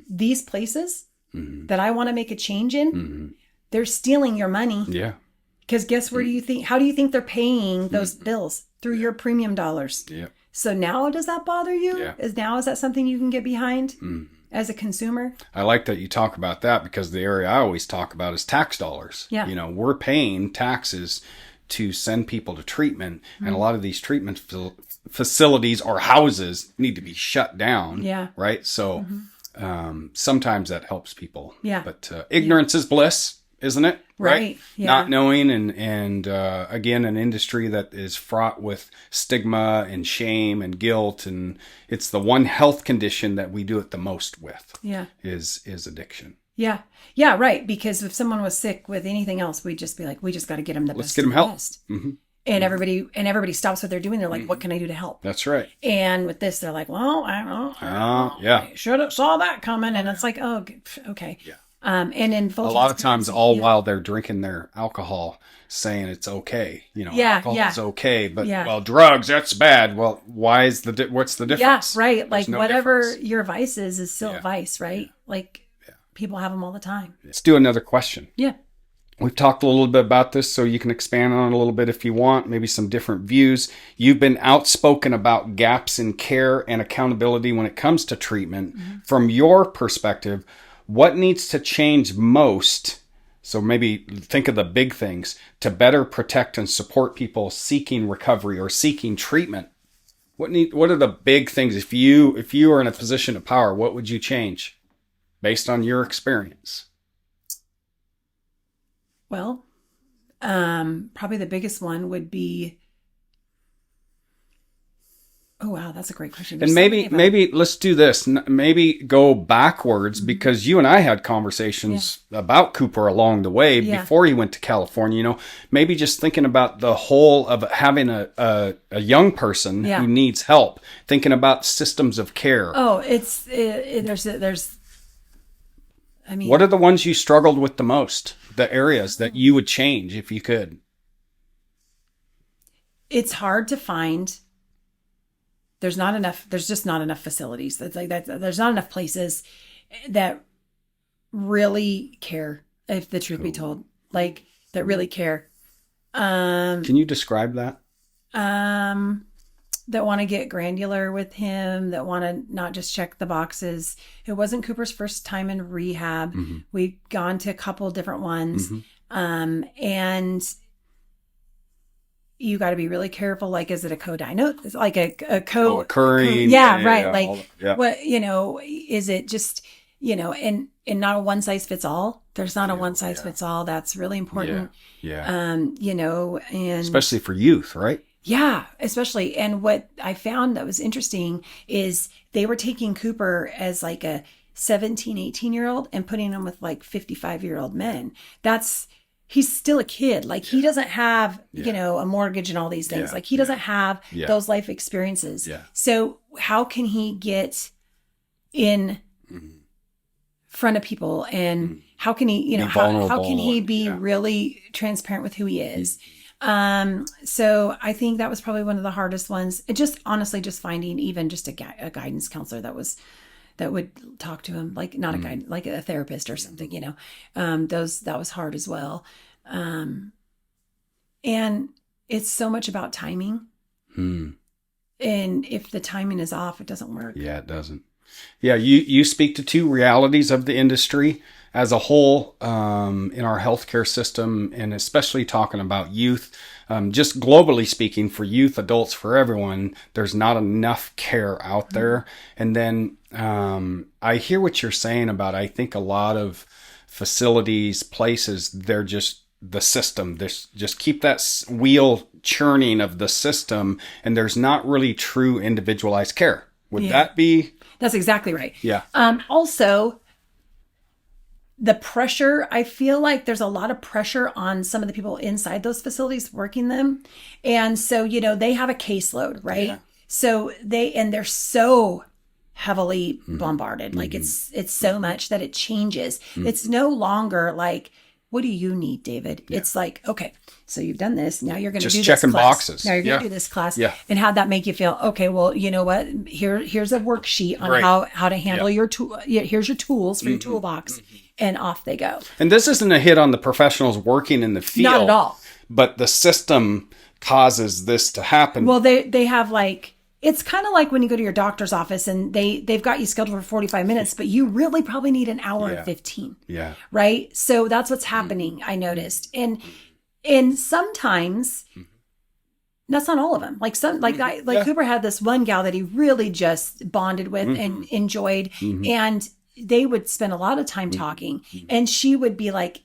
These places that I want to make a change in, they're stealing your money. Yeah. Because guess where how do you think they're paying those bills? Through your premium dollars. Yeah. So now does that bother you? Yeah. Is that something you can get behind as a consumer? I like that you talk about that, because the area I always talk about is tax dollars. Yeah. We're paying taxes to send people to treatment, and a lot of these treatment facilities or houses need to be shut down. Yeah. Right. So sometimes that helps people. Yeah. But ignorance is bliss. Isn't it? Right. Yeah. Not knowing and again, an industry that is fraught with stigma and shame and guilt, and it's the one health condition that we do it the most with. Yeah. Is addiction. Yeah. Yeah, right. Because if someone was sick with anything else, we'd just be like, we just got to get them the best. Let's get them help. And everybody stops what they're doing. They're like, what can I do to help? That's right. And with this, they're like, well, I don't know. Yeah. I should have saw that coming. And it's like, oh, okay. Yeah. And in a lot of times, while they're drinking their alcohol, saying it's okay, alcohol is okay, but well, drugs, that's bad. Well, what's the difference? Yeah, right. There's like whatever difference. Your vice is still a vice, right? Yeah. Like people have them all the time. Let's do another question. Yeah. We've talked a little bit about this, so you can expand on it a little bit if you want, maybe some different views. You've been outspoken about gaps in care and accountability when it comes to treatment. From your perspective, what needs to change most? So maybe think of the big things to better protect and support people seeking recovery or seeking treatment. What are the big things? If you are in a position of power, what would you change based on your experience? Well, probably the biggest one would be. Oh, wow. That's a great question. And maybe let's do this. Maybe go backwards, because you and I had conversations about Cooper along the way before he went to California. Maybe just thinking about the whole of having a young person who needs help, thinking about systems of care. Oh, what are the ones you struggled with the most? The areas that you would change if you could? It's hard to find. There's just not enough facilities. That's like that. There's not enough places that really care, if the truth be told, like that really care. Can you describe that? That want to get granular with him, that want to not just check the boxes. It wasn't Cooper's first time in rehab. We've gone to a couple different ones. And you got to be really careful. Like, is it a co-diagnosis? It's like a occurring. Yeah, right. Like, what, is it just, and not a one size fits all. There's not a one size fits all. That's really important. Yeah. And especially for youth, right? Yeah, especially. And what I found that was interesting is they were taking Cooper as like a 17, 18-year-old and putting him with like 55-year-old men. He's still a kid. Like he doesn't have, a mortgage and all these things. Like he doesn't have those life experiences. Yeah. So how can he get in front of people, and how can he, how can he be really transparent with who he is? So I think that was probably one of the hardest ones. It just honestly, just finding even just a guidance counselor that would talk to him, like not a guide, like a therapist or something, that was hard as well. And it's so much about timing. And if the timing is off, it doesn't work. Yeah, it doesn't. Yeah. You speak to two realities of the industry. as a whole, in our healthcare system, and especially talking about youth, just globally speaking, for youth, adults, for everyone, there's not enough care out there. And then I hear what you're saying about, I think a lot of facilities, places, they're just the system. There's just keep that wheel churning of the system, and there's not really true individualized care. Would that be? That's exactly right. Yeah. Also, the pressure, I feel like there's a lot of pressure on some of the people inside those facilities working them. And so, you know, they have a caseload, right? Yeah. So they're so heavily bombarded. Like it's so much that it changes. It's no longer like, what do you need, David? Yeah. It's like, okay, so you've done this. Now you're going to do this class. Just checking boxes. Now you're going to do this class. Yeah. And how'd that make you feel? Okay, well, you know what? Here's a worksheet on how to handle your tool. Here's your tools for your toolbox. And off they go. And this isn't a hit on the professionals working in the field. Not at all. But the system causes this to happen. Well, they have like, it's kind of like when you go to your doctor's office and they've got you scheduled for 45 minutes, but you really probably need an hour and 15. Yeah. Right? So that's what's happening, I noticed. And sometimes, that's not all of them. Like Cooper had this one gal that he really just bonded with and enjoyed. And they would spend a lot of time talking, and she would be like,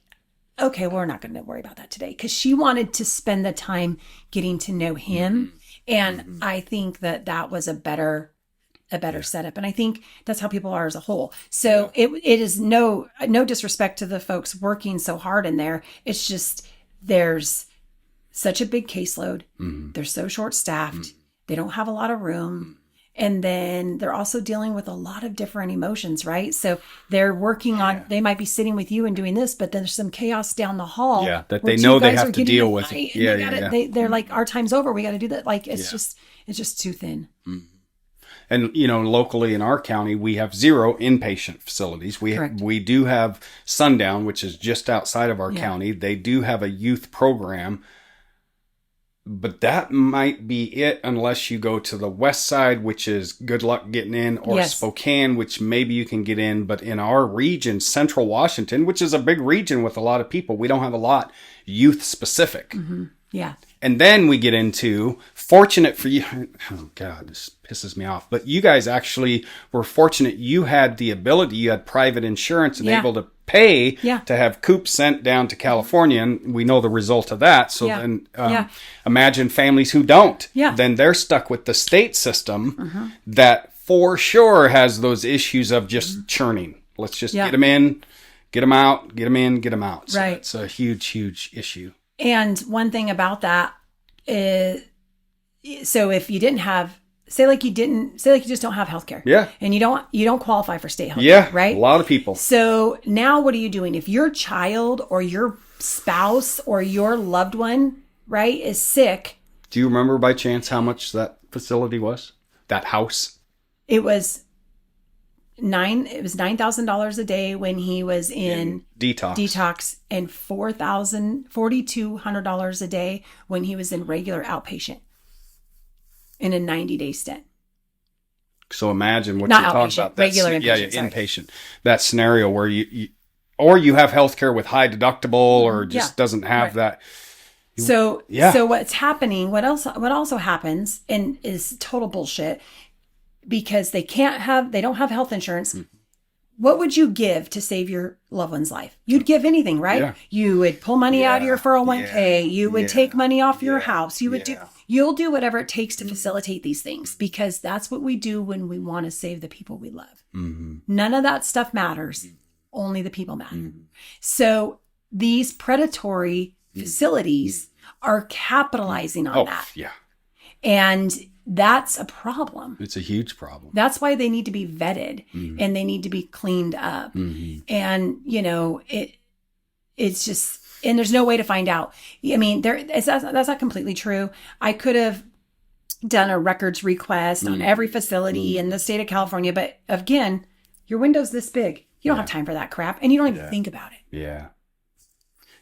okay, we're not going to worry about that today, because she wanted to spend the time getting to know him. And I think that was a better setup. And I think that's how people are as a whole. So it is no disrespect to the folks working so hard in there. It's just, there's such a big caseload. They're so short staffed. They don't have a lot of room. And then they're also dealing with a lot of different emotions, right? So they're working on, they might be sitting with you and doing this, but then there's some chaos down the hall. Yeah, that they know they have to deal with. They're like, our time's over. We got to do that. Like, it's just too thin. And, you know, locally in our county, we have 0 inpatient facilities. We do have Sundown, which is just outside of our county. They do have a youth program. But that might be it unless you go to the west side, which is good luck getting in, or Spokane, which maybe you can get in. But in our region, Central Washington, which is a big region with a lot of people, we don't have a lot youth specific. Yeah. And then we get into, fortunate for you, oh God, this pisses me off, but you guys actually were fortunate. You had the ability, you had private insurance and able to pay to have Coop sent down to California, and we know the result of that. So then imagine families who don't. Then they're stuck with the state system that for sure has those issues of just churning. Let's just get them in, get them out, get them in, get them out. So it's a huge, huge issue. And one thing about that is, so if you didn't have, say like you just don't have healthcare. Yeah. And you don't qualify for state healthcare. Yeah. Right? A lot of people. So now what are you doing? If your child or your spouse or your loved one, right, is sick. Do you remember by chance how much that facility was? That house? It was $9,000 a day when he was in detox, and $4,200 a day when he was in regular outpatient in a 90-day stint. So imagine what you're talking about. Regular inpatient. Inpatient. That scenario where you have healthcare with high deductible, or just doesn't have that. So what's happening? What also happens, and is total bullshit, because they don't have health insurance. What would you give to save your loved one's life? You'd give anything, right? Yeah. You would pull money out of your 401k. You would take money off your house. You'll do whatever it takes to facilitate these things, because that's what we do when we want to save the people we love. None of that stuff matters. Only the people matter. So these predatory facilities are capitalizing on that. Yeah. And that's a problem. It's a huge problem. That's why they need to be vetted and they need to be cleaned up. And, you know, it's just, and there's no way to find out. I mean, that's not completely true. I could have done a records request on every facility in the state of California, but again, your window's this big. You don't have time for that crap, and you don't even think about it. Yeah.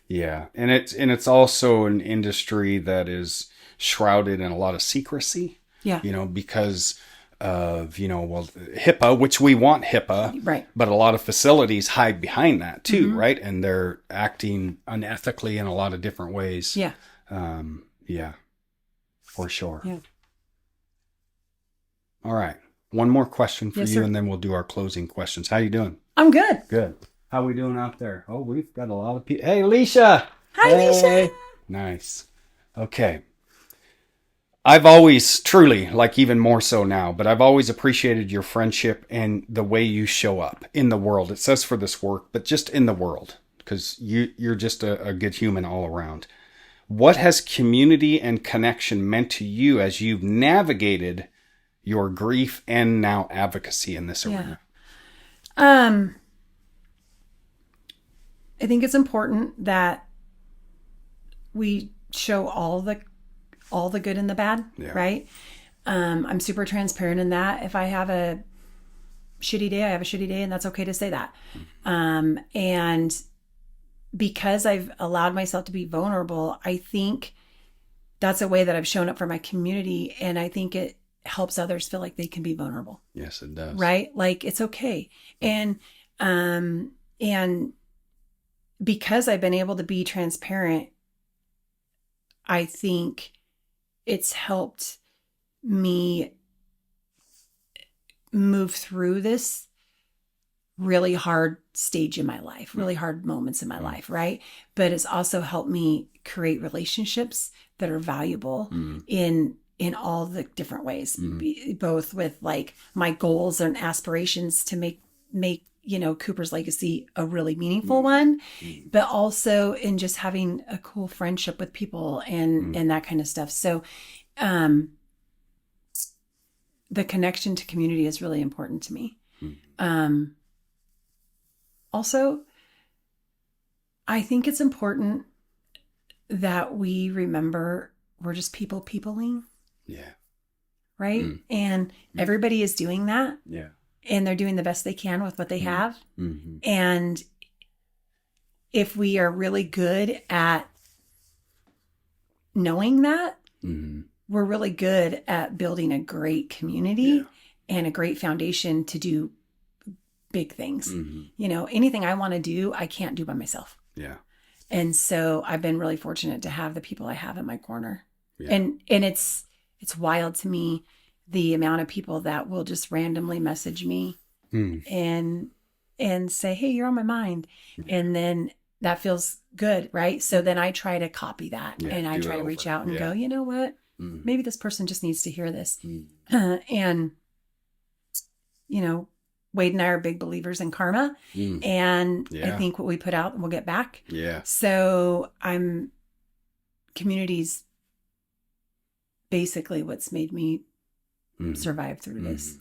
Yeah. And it's also an industry that is shrouded in a lot of secrecy. Yeah. You know, because of, HIPAA, which we want HIPAA, Right. but a lot of facilities hide behind that too, right? And they're acting unethically in a lot of different ways. Yeah. Yeah, for sure. Yeah. All right. One more question for Yes, you, sir. and then we'll do our closing questions. How you doing? I'm good. Good. How we doing out there? Oh, we've got a lot of people. Hey, Alicia. Hi, Alicia. Nice. Okay. I've always truly, like even more so now, but I've always appreciated your friendship and the way you show up in the world. It says for this work, but just in the world, because you're just a good human all around. What has community and connection meant to you as you've navigated your grief and now advocacy in this arena? I think it's important that we show all the good and the bad, right? I'm super transparent in that. If I have a shitty day, I have a shitty day, and that's okay to say that. And because I've allowed myself to be vulnerable, I think that's a way that I've shown up for my community, and I think it helps others feel like they can be vulnerable. Yes, it does. Right? Like it's okay. And because I've been able to be transparent, I think it's helped me move through this really hard stage in my life, really hard moments in my life, right? But it's also helped me create relationships that are valuable in all the different ways, both with like my goals and aspirations to make Cooper's legacy a really meaningful one, but also in just having a cool friendship with people and that kind of stuff. So the connection to community is really important to me. Also, I think it's important that we remember we're just peopling. Yeah. Right? And everybody is doing that. Yeah. And they're doing the best they can with what they have. And if we are really good at knowing that, we're really good at building a great community and a great foundation to do big things. Anything I want to do, I can't do by myself. Yeah. And so I've been really fortunate to have the people I have in my corner. Yeah. And it's wild to me, the amount of people that will just randomly message me and say, hey, you're on my mind. And then that feels good, right? So then I try to copy that and I try to reach out and go, you know what? Maybe this person just needs to hear this. And, Wade and I are big believers in karma. And I think what we put out, we'll get back. Yeah. So community's basically what's made me survive through this.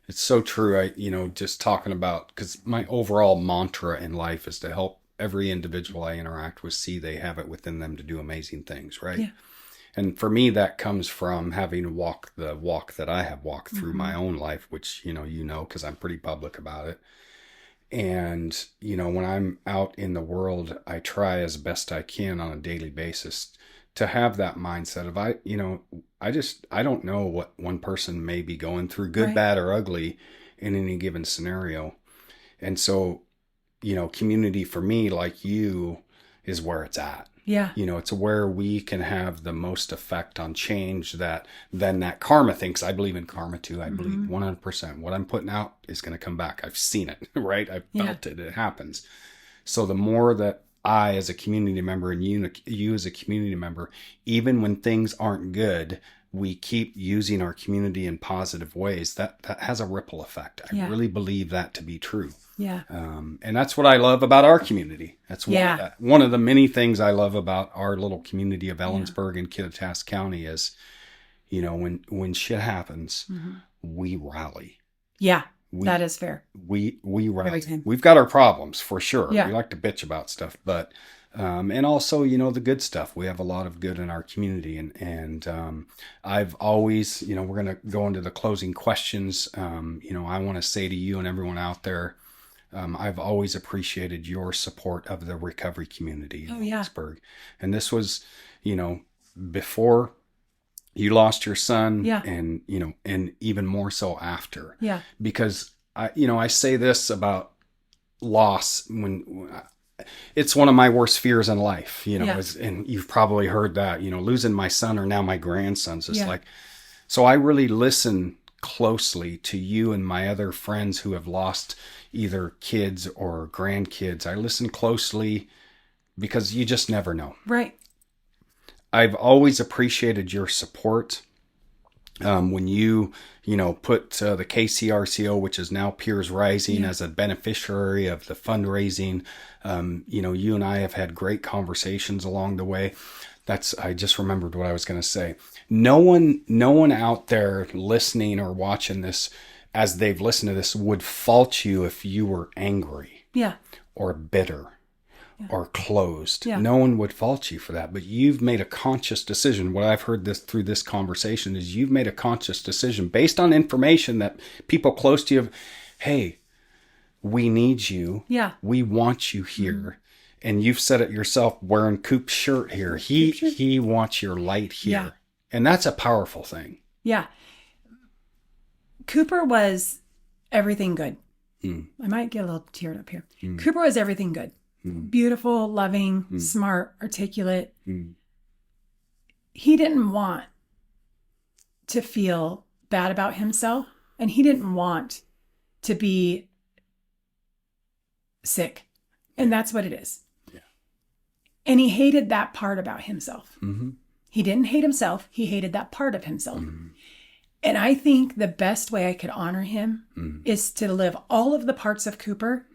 It's so true. Just talking about, because my overall mantra in life is to help every individual I interact with see they have it within them to do amazing things, right? Yeah. And for me, that comes from having walked the walk that I have walked through my own life, which, because I'm pretty public about it. And, when I'm out in the world, I try as best I can on a daily basis to have that mindset of, I don't know what one person may be going through, good, bad, or ugly in any given scenario. And so, community for me, like you, is where it's at. Yeah. It's where we can have the most effect on change than that karma thinks. I believe in karma too. I believe 100%. What I'm putting out is going to come back. I've seen it, right? I've felt it. It happens. So the more that I, as a community member, and you as a community member, even when things aren't good, we keep using our community in positive ways, that has a ripple effect. I really believe that to be true. Yeah. And that's what I love about our community. That's one of the many things I love about our little community of Ellensburg and Kittitas County is, when shit happens, we rally. Yeah. That is fair. We rally. We've got our problems for sure. Yeah. We like to bitch about stuff, but and also, the good stuff. We have a lot of good in our community, and I've always, we're going to go into the closing questions. I want to say to you and everyone out there, I've always appreciated your support of the recovery community in Pittsburgh. And this was, before you lost your son, Yeah. and and even more so after. Yeah. Because I say this about loss when it's one of my worst fears in life, Yeah. and you've probably heard that, losing my son or now my grandson's just Yeah. like, so I really listen closely to you and my other friends who have lost either kids or grandkids. I listen closely because you just never know. Right. I've always appreciated your support. When you put the KCRCO, which is now Peers Rising, as a beneficiary of the fundraising, you and I have had great conversations along the way. I just remembered what I was going to say. No one out there listening or watching this, as they've listened to this, would fault you if you were angry, or bitter, or closed. Yeah. No one would fault you for that, but you've made a conscious decision. What I've heard through this conversation is you've made a conscious decision based on information that people close to you have, hey, we need you. Yeah. We want you here. Mm-hmm. And you've said it yourself, wearing Coop's shirt here. He wants your light here. Yeah. And that's a powerful thing. Yeah. Cooper was everything good. I might get a little teared up here. Cooper was everything good. Beautiful, loving, smart, articulate. He didn't want to feel bad about himself, and he didn't want to be sick. And that's what it is. Yeah. And he hated that part about himself. Mm-hmm. He didn't hate himself. He hated that part of himself. Mm-hmm. And I think the best way I could honor him is to live all of the parts of Cooper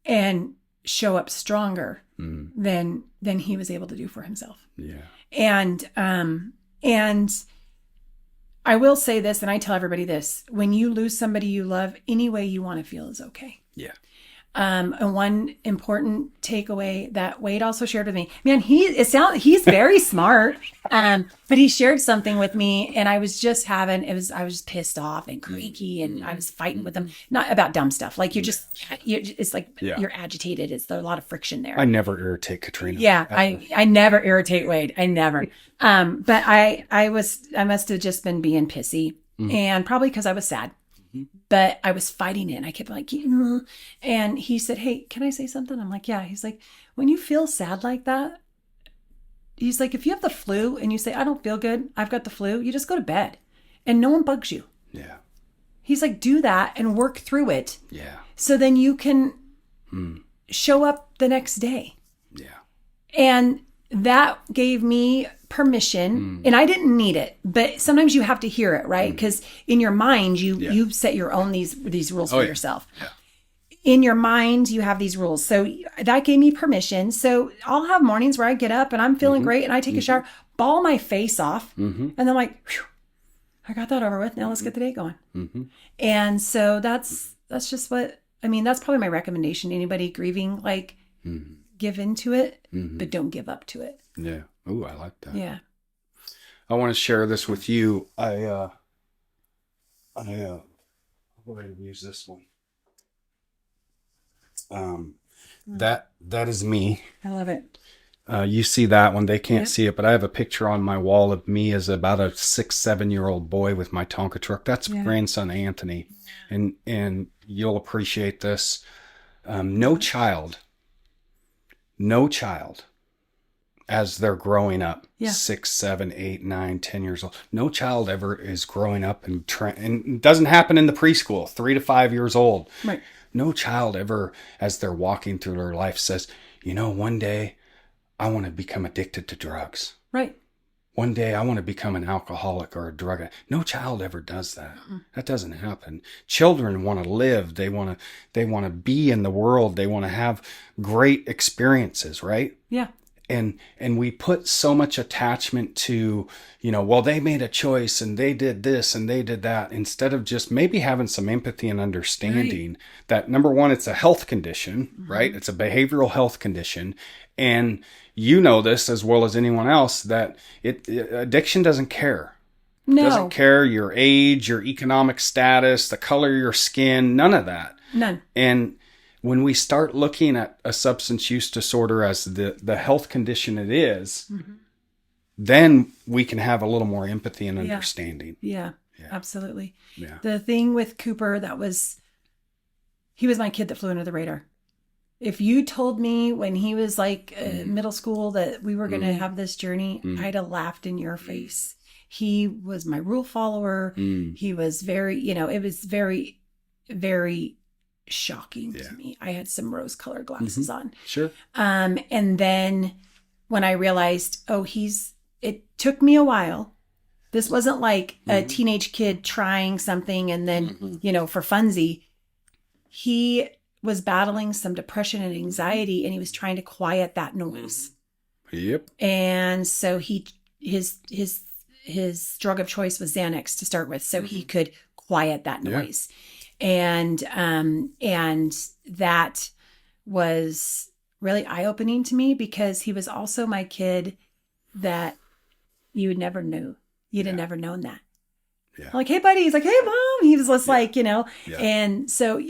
and show up stronger than he was able to do for himself. Yeah. And I will say this, and I tell everybody this: when you lose somebody you love, any way you want to feel is okay. Yeah. And one important takeaway that Wade also shared with me, man, he's very smart. But he shared something with me, and I was just I was pissed off and cranky, and I was fighting with him, not about dumb stuff. Like it's like you're agitated. There's a lot of friction there. I never irritate Katrina. Yeah. I never irritate Wade. I never. But I must have just been being pissy, and probably because I was sad. But I was fighting it. And I kept like, and he said, hey, can I say something? I'm like, yeah. He's like, when you feel sad like that, he's like, if you have the flu and you say, I don't feel good, I've got the flu, you just go to bed and no one bugs you. Yeah. He's like, do that and work through it. Yeah. So then you can show up the next day. Yeah. And that gave me permission, and I didn't need it, but sometimes you have to hear it, right? Because in your mind, you set your own these rules for yourself. Yeah. In your mind, you have these rules. So that gave me permission. So I'll have mornings where I get up and I'm feeling great, and I take a shower, ball my face off, and then I'm like, whew, I got that over with. Now let's get the day going. And so that's just what I mean. That's probably my recommendation. Anybody grieving, like, give into it, but don't give up to it. Yeah. Ooh, I like that. Yeah. I want to share this with you. I'll go ahead and use this one. That is me. I love it. You see that one. They can't see it, but I have a picture on my wall of me as about a 6-7-year-old boy with my Tonka truck. That's grandson Anthony. And you'll appreciate this. No child, as they're growing up, 6, 7, 8, 9, 10 years old, no child ever is growing up and it doesn't happen in the preschool, 3 to 5 years old. Right. No child ever, as they're walking through their life, says, one day I want to become addicted to drugs. Right. One day I want to become an alcoholic or a drug addict. No child ever does that. That doesn't happen. Children want to live. They want to be in the world. They want to have great experiences, right? Yeah. And we put so much attachment to, well, they made a choice and they did this and they did that, instead of just maybe having some empathy and understanding that, number one, it's a health condition, right? It's a behavioral health condition. And you know this as well as anyone else, that addiction doesn't care. No. It doesn't care your age, your economic status, the color of your skin, none of that. None. And when we start looking at a substance use disorder as the health condition it is, then we can have a little more empathy and understanding. Yeah, absolutely. Yeah. The thing with Cooper, he was my kid that flew under the radar. If you told me when he was like middle school that we were going to have this journey, I'd have laughed in your face. He was my rule follower. He was very, it was very, very shocking to me. I had some rose-colored glasses on. Sure. And then when I realized, it took me a while. This wasn't like a teenage kid trying something and then, for funsy. He was battling some depression and anxiety, and he was trying to quiet that noise. Yep. And so his drug of choice was Xanax to start with, so he could quiet that noise. And that was really eye-opening to me, because he was also my kid that you would never knew. You'd have never known that. Yeah. Like, hey, buddy. He's like, hey, mom. He was just like, and so,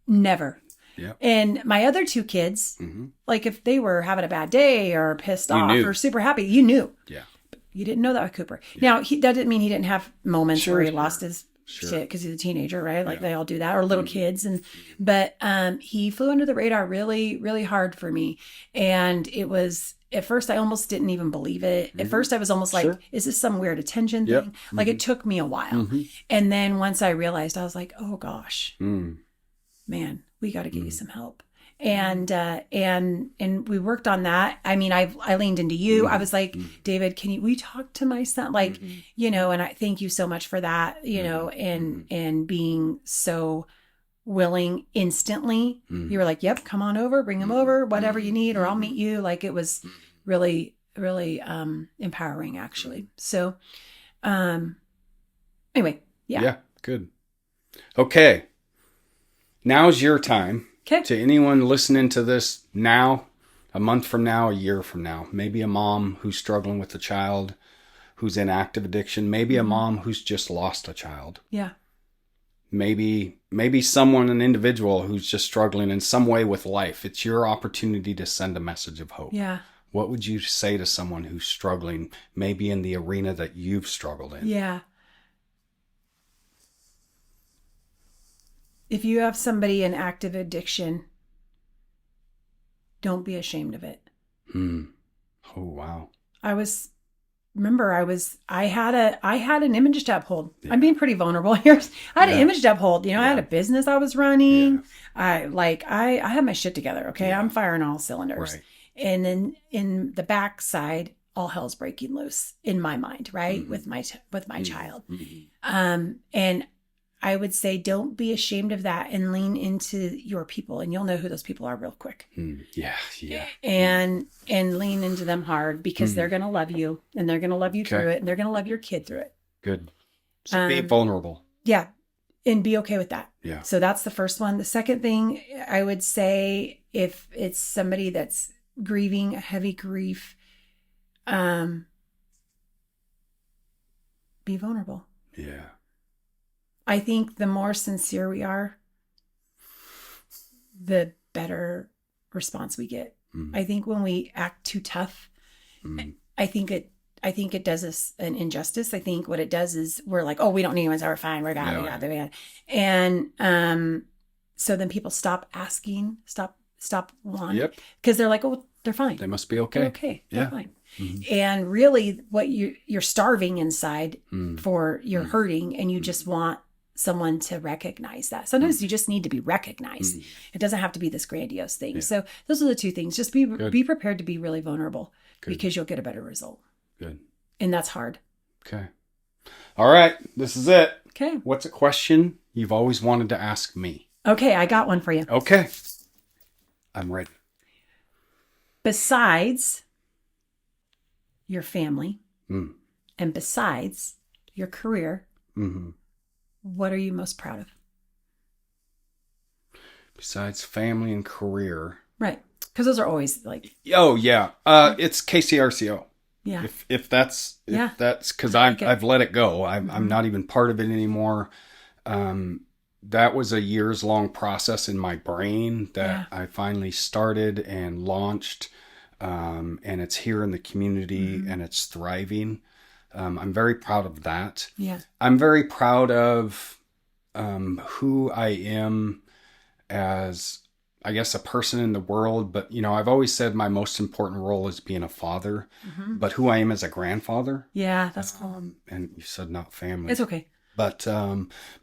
never. Yeah. And my other two kids, like if they were having a bad day or pissed off or super happy, you knew. Yeah. But you didn't know that with Cooper. Yeah. Now, that didn't mean he didn't have moments where he lost his shit because he's a teenager, right? Like they all do that, or little kids. But he flew under the radar really, really hard for me. And it was, at first, I almost didn't even believe it. At first, I was almost like, is this some weird attention thing? Like it took me a while. And then once I realized, I was like, oh gosh, man, we got to get you some help. And we worked on that. I mean, I leaned into you. I was like, David, will you talk to my son? Like, and I thank you so much for that, and being so willing instantly. You were like, yep, come on over, bring him over, whatever you need, or I'll meet you. Like it was really, really, empowering actually. So, anyway, yeah, good. Okay. Now's your time. Okay. To anyone listening to this now, a month from now, a year from now, maybe a mom who's struggling with a child who's in active addiction, maybe a mom who's just lost a child. Yeah. Maybe someone, an individual who's just struggling in some way with life. It's your opportunity to send a message of hope. Yeah. What would you say to someone who's struggling, maybe in the arena that you've struggled in? Yeah. If you have somebody in active addiction, don't be ashamed of it. Oh, wow. I had an image to uphold. Yeah. I'm being pretty vulnerable here. I had an image to uphold. I had a business I was running. Yeah. I had my shit together. Okay. Yeah. I'm firing all cylinders. Right. And then in the backside, all hell's breaking loose in my mind, right? With my child. And I would say, don't be ashamed of that and lean into your people, and you'll know who those people are real quick. Yeah. And lean into them hard, because they're going to love you, and they're going to love you through it, and they're going to love your kid through it. Good. So be vulnerable. Yeah. And be okay with that. Yeah. So that's the first one. The second thing I would say, if it's somebody that's grieving a heavy grief, be vulnerable. Yeah. I think the more sincere we are, the better response we get. I think when we act too tough, I think it does us an injustice. I think what it does is we're like, oh, we don't need anyone's ever fine. We got it. And so then people stop asking, stop wanting, because they're like, oh, they're fine. They must be okay. They're okay. They're fine. And really, what you're starving inside for, you're hurting, and you just want someone to recognize that. Sometimes you just need to be recognized. It doesn't have to be this grandiose thing. Yeah. So those are the two things. Just be prepared to be really vulnerable, because you'll get a better result. Good. And that's hard. Okay. All right. This is it. Okay. What's a question you've always wanted to ask me? Okay. I got one for you. Okay. I'm ready. Besides your family and besides your career, what are you most proud of? Besides family and career. Right. Because those are always like. Oh, yeah. It's KCRCO. Yeah. If that's because I've let it go. I'm not even part of it anymore. That was a years long process in my brain that I finally started and launched. and it's here in the community and it's thriving. I'm very proud of that. Yeah. I'm very proud of who I am as, I guess, a person in the world. But, I've always said my most important role is being a father, but who I am as a grandfather. Yeah, that's cool. And you said not family. It's okay. But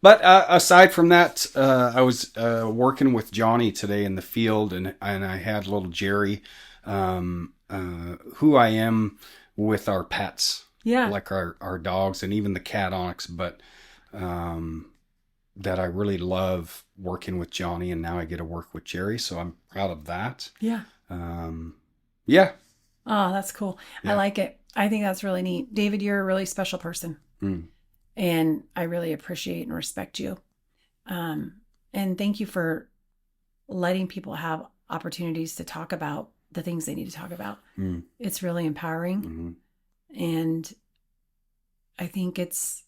aside from that, I was working with Johnny today in the field, and I had little Jerry, who I am with our pets, like our dogs and even the cat Onyx. But that I really love working with Johnny, and now I get to work with Jerry, so I'm proud of that. Yeah. Yeah. Oh, that's cool. Yeah. I like it. I think that's really neat. David, you're a really special person. And I really appreciate and respect you. And thank you for letting people have opportunities to talk about the things they need to talk about. It's really empowering. And I think it's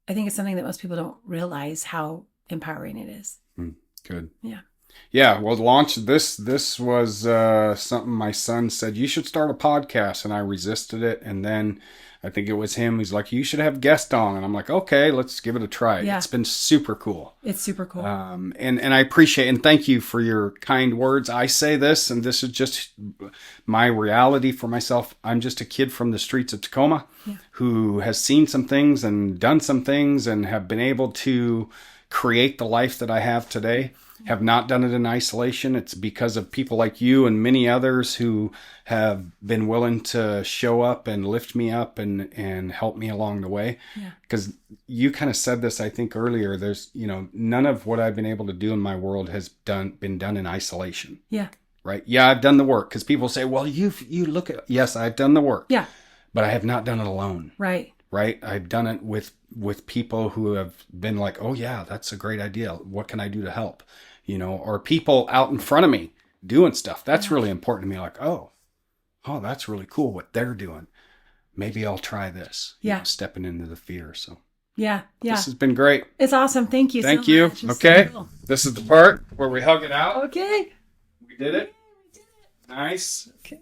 something that most people don't realize how empowering it is. Good. Yeah. Yeah. Well, launch this was something my son said, you should start a podcast. And I resisted it. And then I think it was him. He's like, you should have guests on. And I'm like, okay, let's give it a try. Yeah. It's been super cool. It's super cool. And I appreciate and thank you for your kind words. I say this, and this is just my reality for myself. I'm just a kid from the streets of Tacoma who has seen some things and done some things and have been able to create the life that I have today. Have not done it in isolation. It's because of people like you and many others who have been willing to show up and lift me up and help me along the way. Because you kind of said this, I think, earlier. There's, none of what I've been able to do in my world has been done in isolation. Yeah. Right. Yeah, I've done the work. Because people say, well, you look at, yes, I've done the work. Yeah. But I have not done it alone. Right. Right. I've done it with people who have been like, oh yeah, that's a great idea. What can I do to help? Or people out in front of me doing stuff. That's really important to me. Like, oh, that's really cool what they're doing. Maybe I'll try this. Stepping into the fear. So yeah. This has been great. It's awesome. Thank you. Thank you. Okay. So cool. This is the part where we hug it out. Okay. We did it. Nice. Okay.